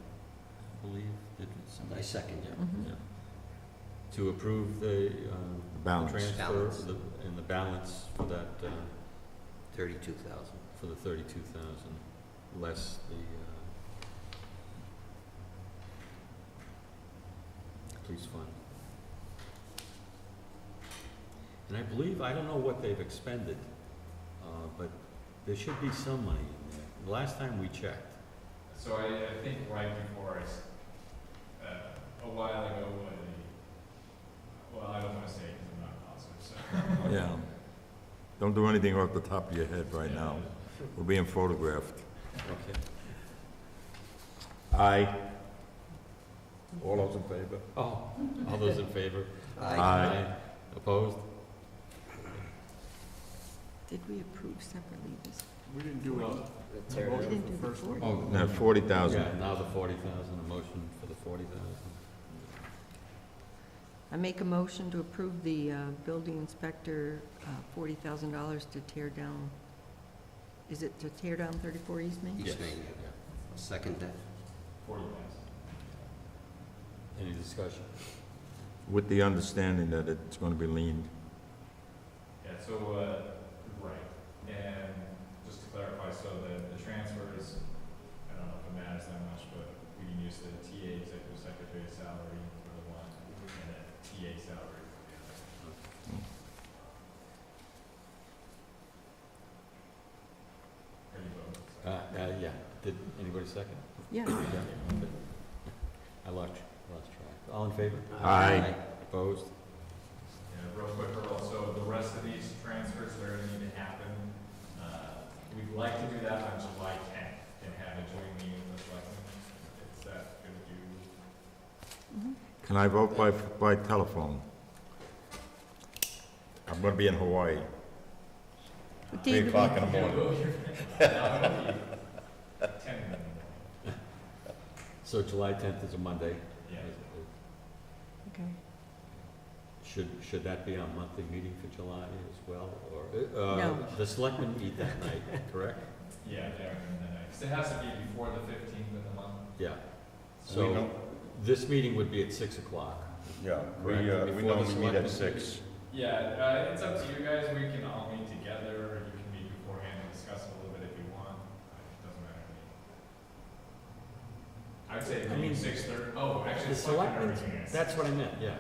I believe. Did somebody- I second it. Mhm. Yeah. To approve the Balance. transfer Balance. and the balance for that, 32,000. for the 32,000, less the police fund. And I believe, I don't know what they've expended, but there should be some money in there. The last time we checked. So I think right before a while ago, well, I don't want to say it because I'm not positive, so. Yeah. Don't do anything off the top of your head right now. We're being photographed. Okay. Aye. All those in favor? Oh, all those in favor? Aye. Opposed? Did we approve separately this? We didn't do it. We didn't do the 40. Oh, No, 40,000. yeah, now the 40,000, a motion for the 40,000. I make a motion to approve the building inspector $40,000 to tear down, is it to tear down 34 East Main? East Yes. Main, yeah. Second that. 40,000. Any discussion? With the understanding that it's going to be leaned. Yeah, right, and just to clarify, so the transfers, I don't know if it matters that much, but we can use the TA executive secretary salary for the one, and the TA salary for the other. Are you voting? Yeah. Did anybody second? Yeah. Yeah. I lost track. All in favor? Aye. Opposed? Yeah, real quick, Earl, so the rest of these transfers that are gonna need to happen, we'd like to do that on July 10th and have a joint meeting with the selectmen. Is that gonna do? Can I vote by telephone? I'm gonna be in Hawaii, What 3 day do o'clock we- in the morning. 10 in the morning. So July 10th is a Monday. Yeah. Okay. Should that be our monthly meeting for July as well, or? No. The selectmen meet that night, correct? Yeah, they're in the next. It has to be before the 15th of the month. Yeah. We So don't- this meeting would be at 6 o'clock. Yeah, Correct, we before normally the meet at selectmen. 6. Yeah, it's up to you guys. We can all meet together, or you can meet beforehand and discuss it a little bit if you want. It doesn't matter to me. I'd say I mean, 6:30. Oh, actually, The selectmen are selectmen, meeting at that's 6. what I meant, yeah.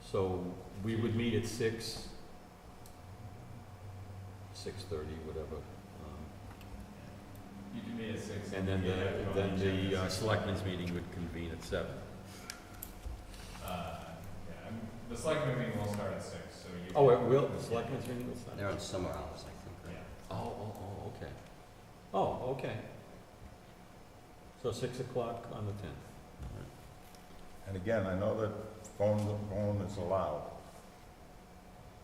So we would meet at 6, 6:30, whatever. You can meet at 6. And then you have to go on the agenda. selectmen's meeting would convene at 7. The selectmen meeting will start at 6, so you. Oh, it will, the selectmen's meeting will start? They're on summer hours, I think, right? Yeah. Okay. Oh, okay. So 6 o'clock on the 10th. And again, I know that phone is allowed.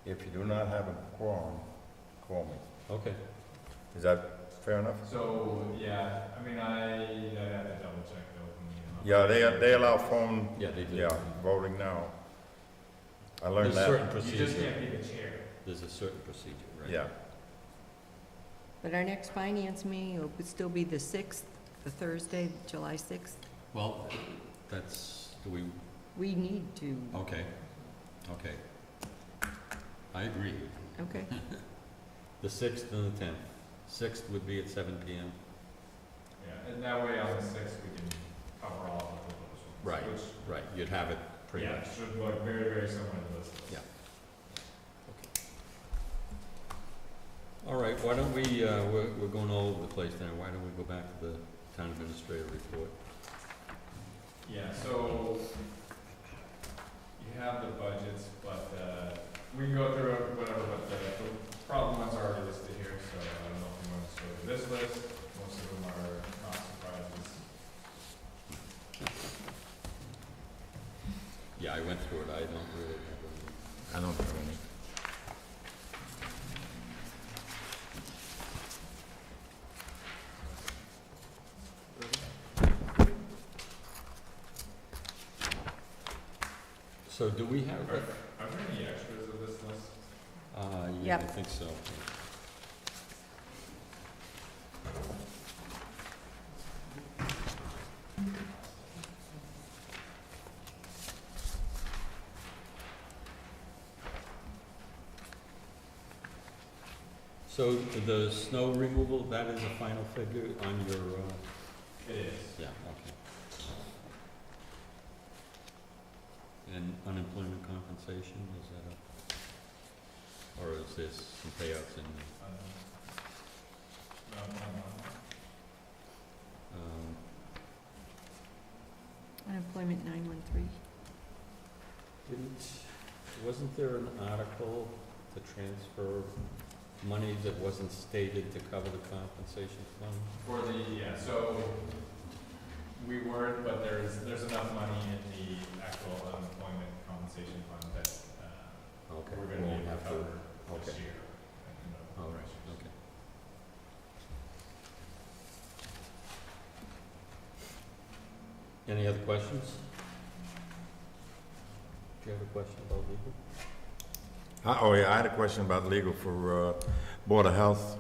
If you do not have a quorum, call me. Okay. Is that fair enough? So, yeah, I mean, I'd have to double check the open meeting. Yeah, they allow phone, Yeah, they do. yeah, voting now. I learned There's certain that. You just procedure. can't be the chair. There's a certain procedure, right? Yeah. But our next finance meeting would still be the 6th, the Thursday, July 6th. Well, that's, do we, We need to, okay. I agree. okay. The 6th and the 10th. 6th would be at 7 PM. Yeah, and that way on the 6th, we can cover all of the proposals. Right. Which, Right, you'd have it pretty yeah, much. should look very, very similar to this list. Yeah. All right, why don't we, we're going all over the place now, why don't we go back to the town administrator report? Yeah, so you have the budgets, but we can go through it, whatever, but the problem ones are already listed here, so I don't know if you want us to go through this list. Most of them are not surprises. Yeah, I went through it, I don't really have any. I don't have any. So do we have, Are there any extras of this list? yeah, I Yep. think so. So the snow removal, that is a final figure on your, It is. yeah, okay. And unemployment compensation, is that a, or is this some payouts in, Unemployment 913. wasn't there an article to transfer money that wasn't stated to cover the compensation fund? For the, yeah, so we weren't, but there's enough money in the actual unemployment compensation fund that, Okay, we're we gonna won't need to have to, cover this okay. year. all right, okay. Any other questions? Do you have a question about legal? Oh, yeah, I had a question about legal for Board of Health.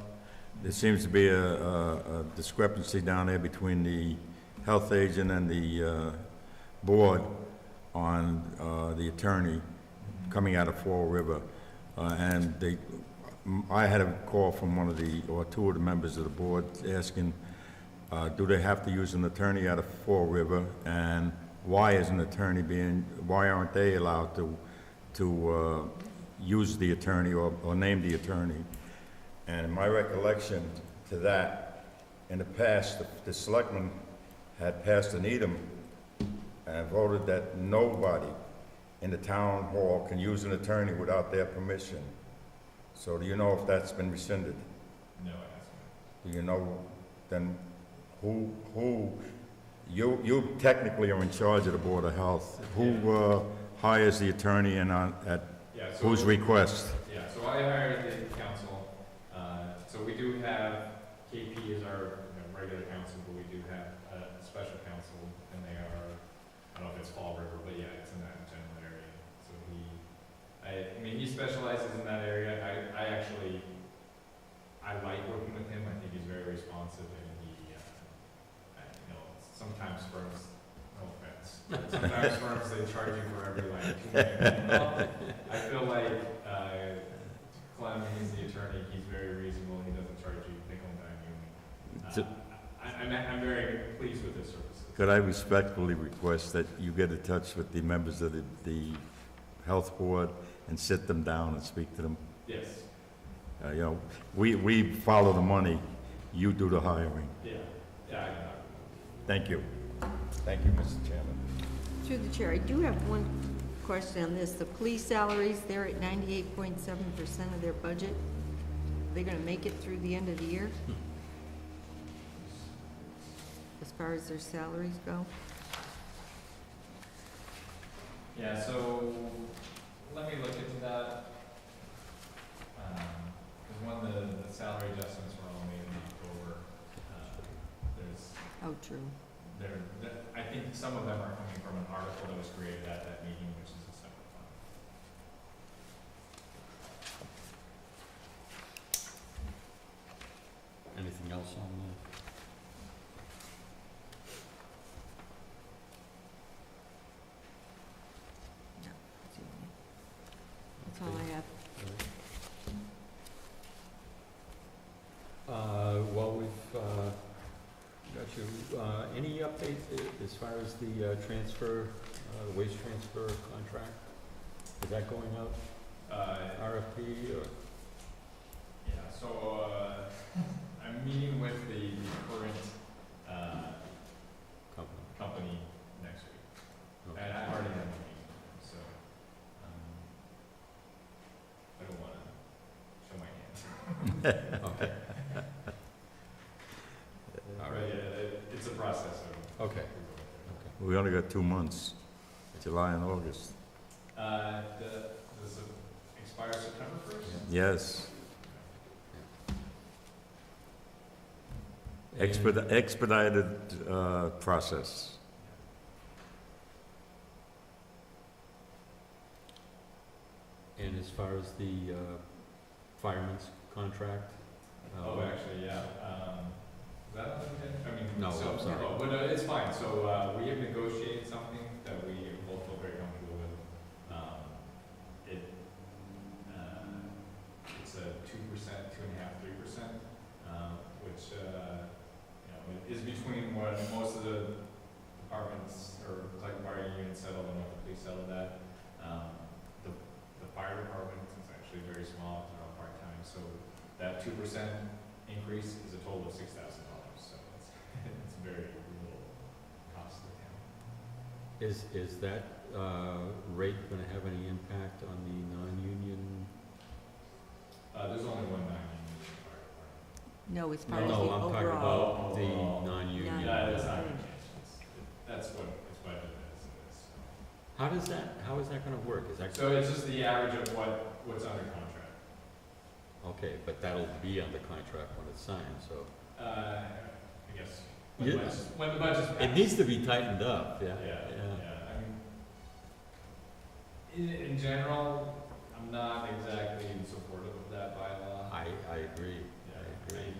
There seems to be a discrepancy down there between the health agent and the board on the attorney coming out of Fall River. and I had a call from one of the, or two of the members of the board asking, do they have to use an attorney out of Fall River? And why is an attorney why aren't they allowed to use the attorney or name the attorney? And my recollection to that, in the past, the selectmen had passed an edom and voted that nobody in the town hall can use an attorney without their permission. So do you know if that's been rescinded? No, it hasn't. Do you know then you technically are in charge of the Board of Health. Who hires the attorney and at Yeah, so- whose request? Yeah, so I hired the counsel. So we do have, KP is our regular counsel, but we do have a special counsel, and they are, I don't know if it's Fall River, but yeah, it's in that general area. So I mean, he specializes in that area. I like working with him. I think he's very responsive, and sometimes firms, no offense, but sometimes firms, they charge you for every like 2 minutes. I feel like Clem, he's the attorney, he's very reasonable, he doesn't charge you nickel and dime. I'm very pleased with his services. Could I respectfully request that you get in touch with the members of the health board and sit them down and speak to them? Yes. We follow the money, you do the hiring. Yeah, I can talk. Thank you. Thank you, Mr. Chairman. Through the chair, I do have one question on this. The police salaries, they're at 98.7% of their budget. Are they gonna make it through the end of the year? As far as their salaries go? Yeah, so let me look into that. Because when the salary adjustments were all made in October, Oh, true. I think some of them are coming from an article that was created at that meeting, which is a separate fund. Anything else on that? No, that's all I have. Well, we've got you. Any update as far as the transfer, waste transfer contract? Is that going out, RFP, or? Yeah, so I'm meeting with the current company next week. Okay. And I already have a meeting, so I don't want to show my hand. Okay. All But right. yeah, it's a process. So Okay. We only got 2 months, July and August. Does it expire September 1st? Yes. Expedited process. And as far as the fireman's contract? Oh, actually, yeah. Is that on the agenda? I mean, No, so, I'm sorry. No, but it's fine. So we have negotiated something that we both feel very comfortable with. It's a 2%, 2.5%, 3%, which is between what most of the departments or collective bargaining units settled and what the police settled at. The fire department is actually very small; they're all part-time, so that 2% increase is a total of $6,000. So it's very little cost to the town. Is that rate going to have any impact on the non-union? There's only one non-union fire department. No, as far as the No, I'm talking overall. about the non-union. Yeah, that's not gonna change. That's what it's budgeted as it is. How is that going to work? Is that? So it's just the average of what's under contract. Okay, but that'll be under contract when it's signed, so. I guess Yeah. when the budget's passed. It needs to be tightened up, yeah. Yeah. I mean, in general, I'm not exactly supportive of that bylaw. I agree. Yeah, I agree.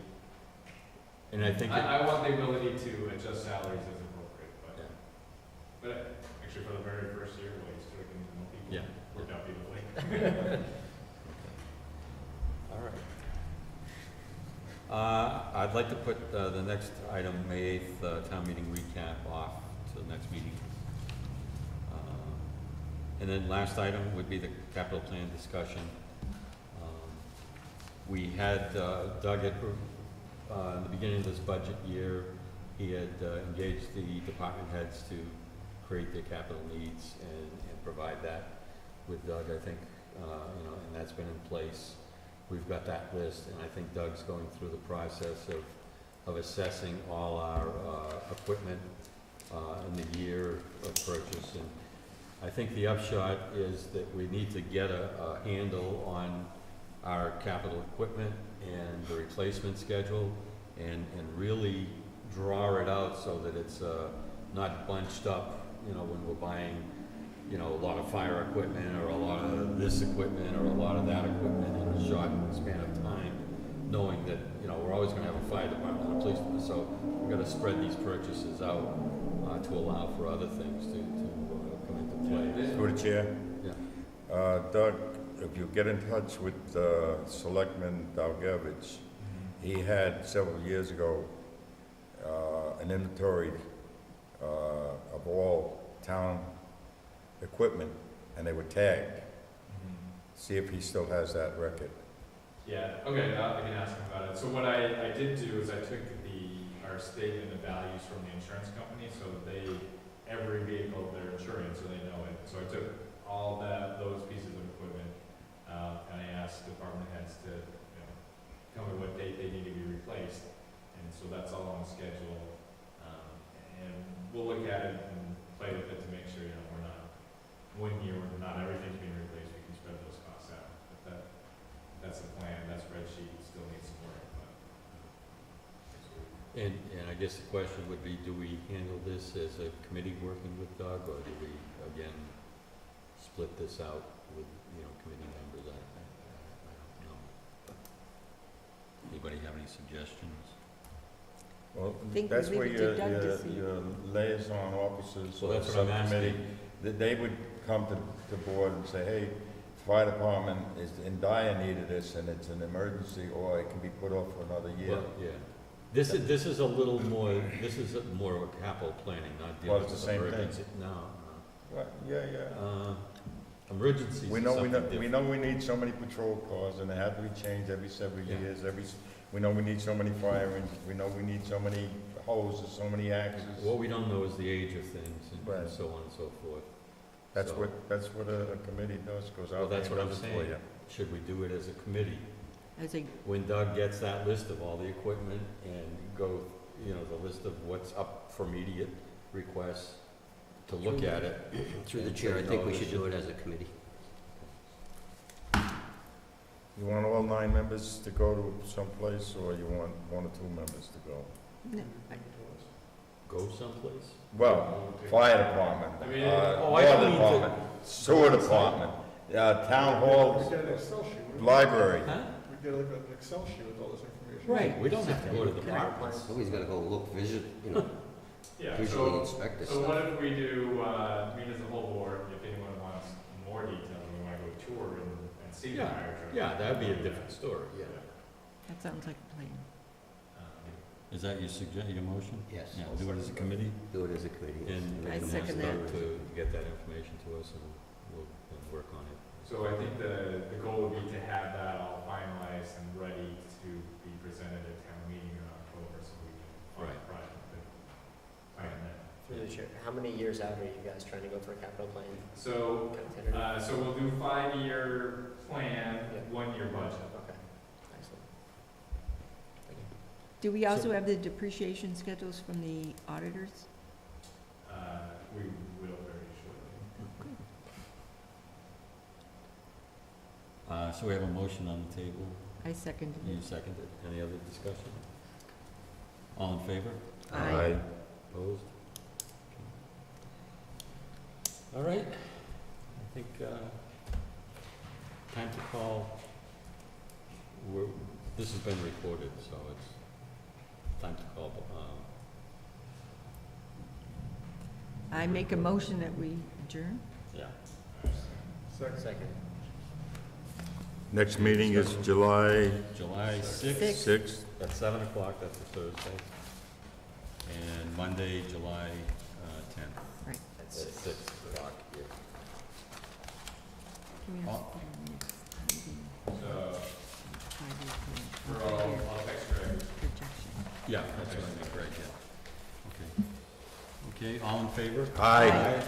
And I think, I want the ability to adjust salaries as appropriate, Yeah. but actually for the very first year, well, you started getting to know people. Yeah. Worked out beautifully. I'd like to put the next item, May 8th, town meeting recap off to the next meeting. And then last item would be the capital plan discussion. We had, Doug had, in the beginning of this budget year, he had engaged the department heads to create their capital needs and provide that with Doug, I think, and that's been in place. We've got that list, and I think Doug's going through the process of assessing all our equipment in the year of purchase. And I think the upshot is that we need to get a handle on our capital equipment and the replacement schedule, and really draw it out so that it's not bunched up, when we're buying, a lot of fire equipment, or a lot of this equipment, or a lot of that equipment in a short span of time, knowing that, we're always gonna have a fire department and a police department, so we've gotta spread these purchases out to allow for other things to come into play. Through the chair. Yeah. Doug, if you get in touch with Selectman Dalgevich, he had several years ago an inventory of all town equipment, and they were tagged. See if he still has that record. Yeah, okay, I can ask him about it. So what I did do is I took our statement of values from the insurance company, so every vehicle they're insuring, so they know it. So I took all those pieces of equipment, and I asked department heads to, tell me what date they need to be replaced. And so that's all on the schedule. And we'll look at it and play with it to make sure, we're not, 1 year, not everything's being replaced, we can spread those costs out. But that's the plan, that spreadsheet still needs some work, but. And I guess the question would be, do we handle this as a committee working with Doug, or do we, again, split this out with, committee members? I don't know. Anybody have any suggestions? Well, Think we that's leave where it to Doug to see. your liaison officers Well, or that's what I'm subcommittee, asking. that they would come to the board and say, hey, fire department is in dire need of this, and it's an emergency, or it can be put off for another year. Well, yeah. This is a little more, this is more of a capital planning, not Well, dealing it's with the same thing. emergency. No, Well, yeah. no. Emergencies is We know, something we different. know we need so many patrol cars, and they have to be changed every several Yeah. years, we know we need so many fire engines, we know we need so many hoses, so many axes. What we don't know is the age of things and Right. so on and so forth. That's So- what a committee does, goes Well, out that's there what and I'm does it for saying. you. Should we do it as a committee? As a, When Doug gets that list of all the equipment and go, the list of what's up for immediate requests, to look at it. Through the and chair, I say, think no, we this should do it as a committee. You want all 9 members to go to someplace, or you want 1 or 2 members to go? no, Go someplace? Well, fire department, I mean, oh, I water don't mean to- department, sewer department, town We hall, get an Excel sheet. What do we- library. Huh? We get like an Excel sheet with all this information. Right. We don't have to go to the departments. Somebody's gotta go look, Yeah, visually inspect this so stuff. what if we do, meet as a whole board, if anyone wants more detail, we wanna go tour and see the Yeah, fire truck. Yeah, that'd be a different story, yeah. that sounds like a plan. Is that your motion? Yes. Yeah, do it as a committee, Do it as a committee. and we I can ask second Doug that. to get that information to us, and we'll work on it. So I think the goal would be to have that all finalized and ready to be presented at town meeting in October, so we can fund the project. But, Through the chair, how many years out are you guys trying to go for a capital plan? So, Kind of tentative? so we'll do 5-year plan, Yeah. 1-year budget. Okay, excellent. Thank you. Do we also have the depreciation schedules from the auditors? We will very shortly. So we have a motion on the table. I seconded You it. seconded. Any other discussion? All in favor? Aye. Opposed? All right. I think, time to call, this has been recorded, so it's time to call, I make a motion that we adjourn. yeah. Second. Second. Next meeting is July July 6th. 6th. At 7 o'clock, that's a Thursday. And Monday, July 10th. Right. At 6 o'clock here. Can we have So, five-year plan? we're all, I'll text Greg. Projection. Yeah, that's what I meant, Greg, yeah. Okay. Okay, all in favor? Aye.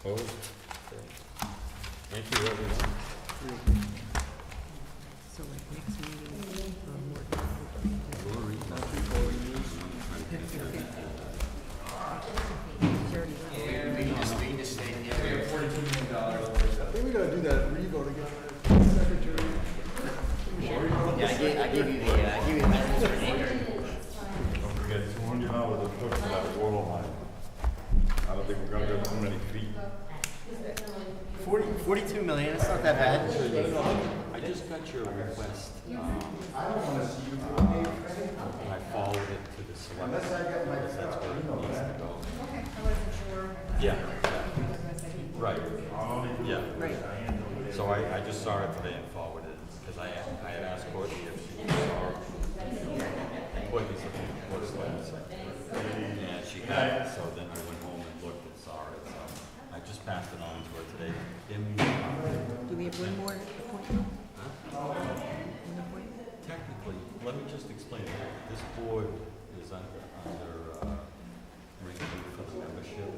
Opposed? Okay. Thank you, everyone. So like next meeting, Lori. We have $42 million worth I of. think we gotta do that revote again, secretary. Yeah, I gave you the measurements for an acre. Don't forget, $200 a foot for that water line. I don't think we're gonna get too many feet. 42 million, it's not that bad. I just got your request. I don't wanna see you. And I forwarded it to the select. Unless I get my, Because that's where it needs to go. Okay, I wasn't sure. Yeah. Right, yeah. right. So I just saw it today and forwarded it, because I had asked Courtney if she saw Courtney's what's that? And she had it, so then I went home and looked and saw it, so I just passed it on to her today. Do we have one more appointment? One appointment? Technically, let me just explain, this board is under ranking for the membership.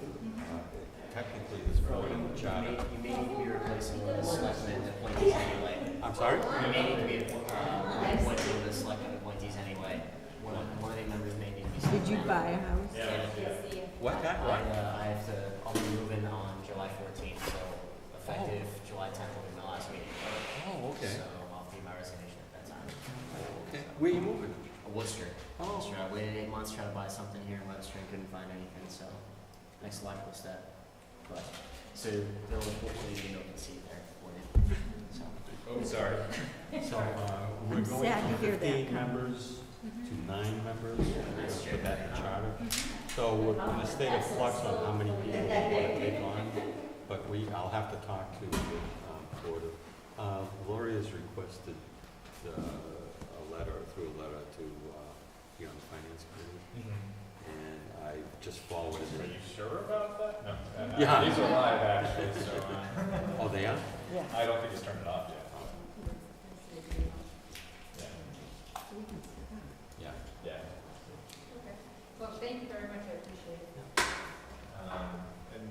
Technically, this board in the charter. You may need to be replacing the selectmen appointees anyway. I'm sorry? You may need to be appointing the selectmen appointees anyway. One of the members may need to be. Did you buy a house? What kind? I have to, I'll be moving on July 14th, so effective July 10th will be my last meeting. Oh, okay. So I'll be my resignation at that time. Okay. Where are you moving? Worcester. Oh. Worcester. I waited 8 months trying to buy something here in Webster and couldn't find anything, so next logical step. But, so there'll hopefully be no conceit there for you. So. Oh, sorry. So, we're I'm going sad to from hear that 15 comment. members to 9 members, put that in the charter. So we're in a state of flux on how many people we want to take on, but I'll have to talk to the board. Lori has requested a letter to be on the finance committee, and I just forwarded Are it. you sure about that? No. Yeah. These are live, actually, so, Oh, they are? I don't think it's turned it off yet. Yeah. Yeah. Well, thank you very much, I appreciate it. And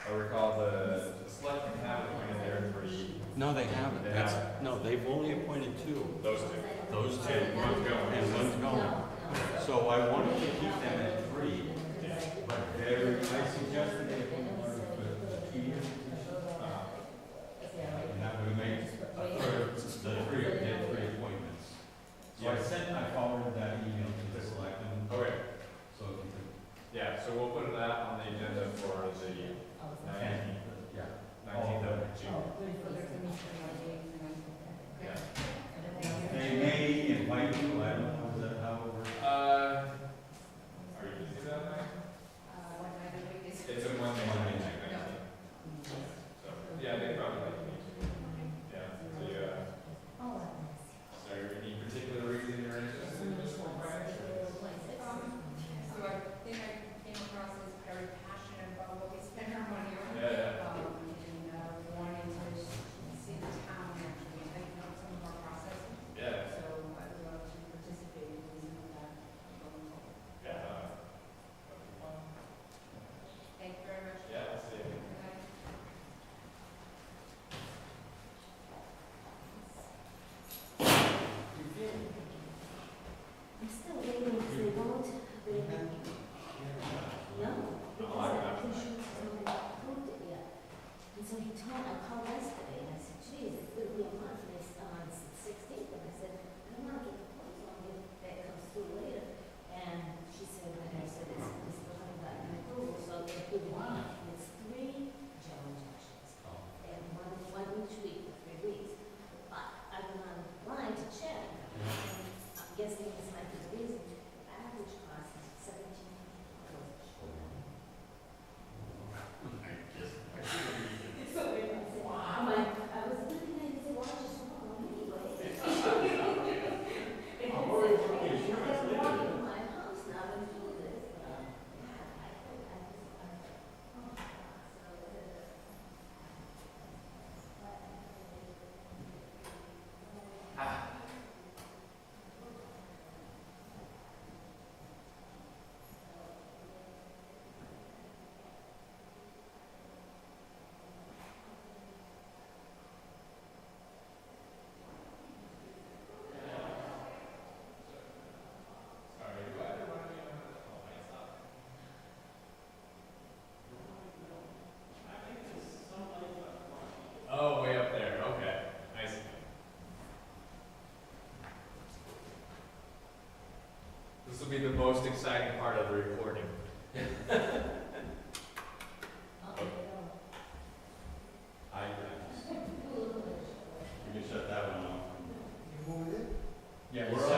I recall the selectmen have appointed their 3. No, they haven't. They That's, haven't. no, they've only appointed 2. Those 2. Those 2. One's going. And one's going. So I wanted to keep them at 3, but I suggested they appoint one for 2 years. And that would make a third, the 3 appointments. So I forwarded that email to the selectmen. Okay. So if you could. Yeah, so we'll put that on the agenda for the 19th, Yeah. 19th of June. Yeah. They may invite you, I don't know, is that how it works? Are you busy that night? It's a Monday will be the most exciting part of the recording. I'll take it I just, you can shut that one off. You move it in? Yeah, We're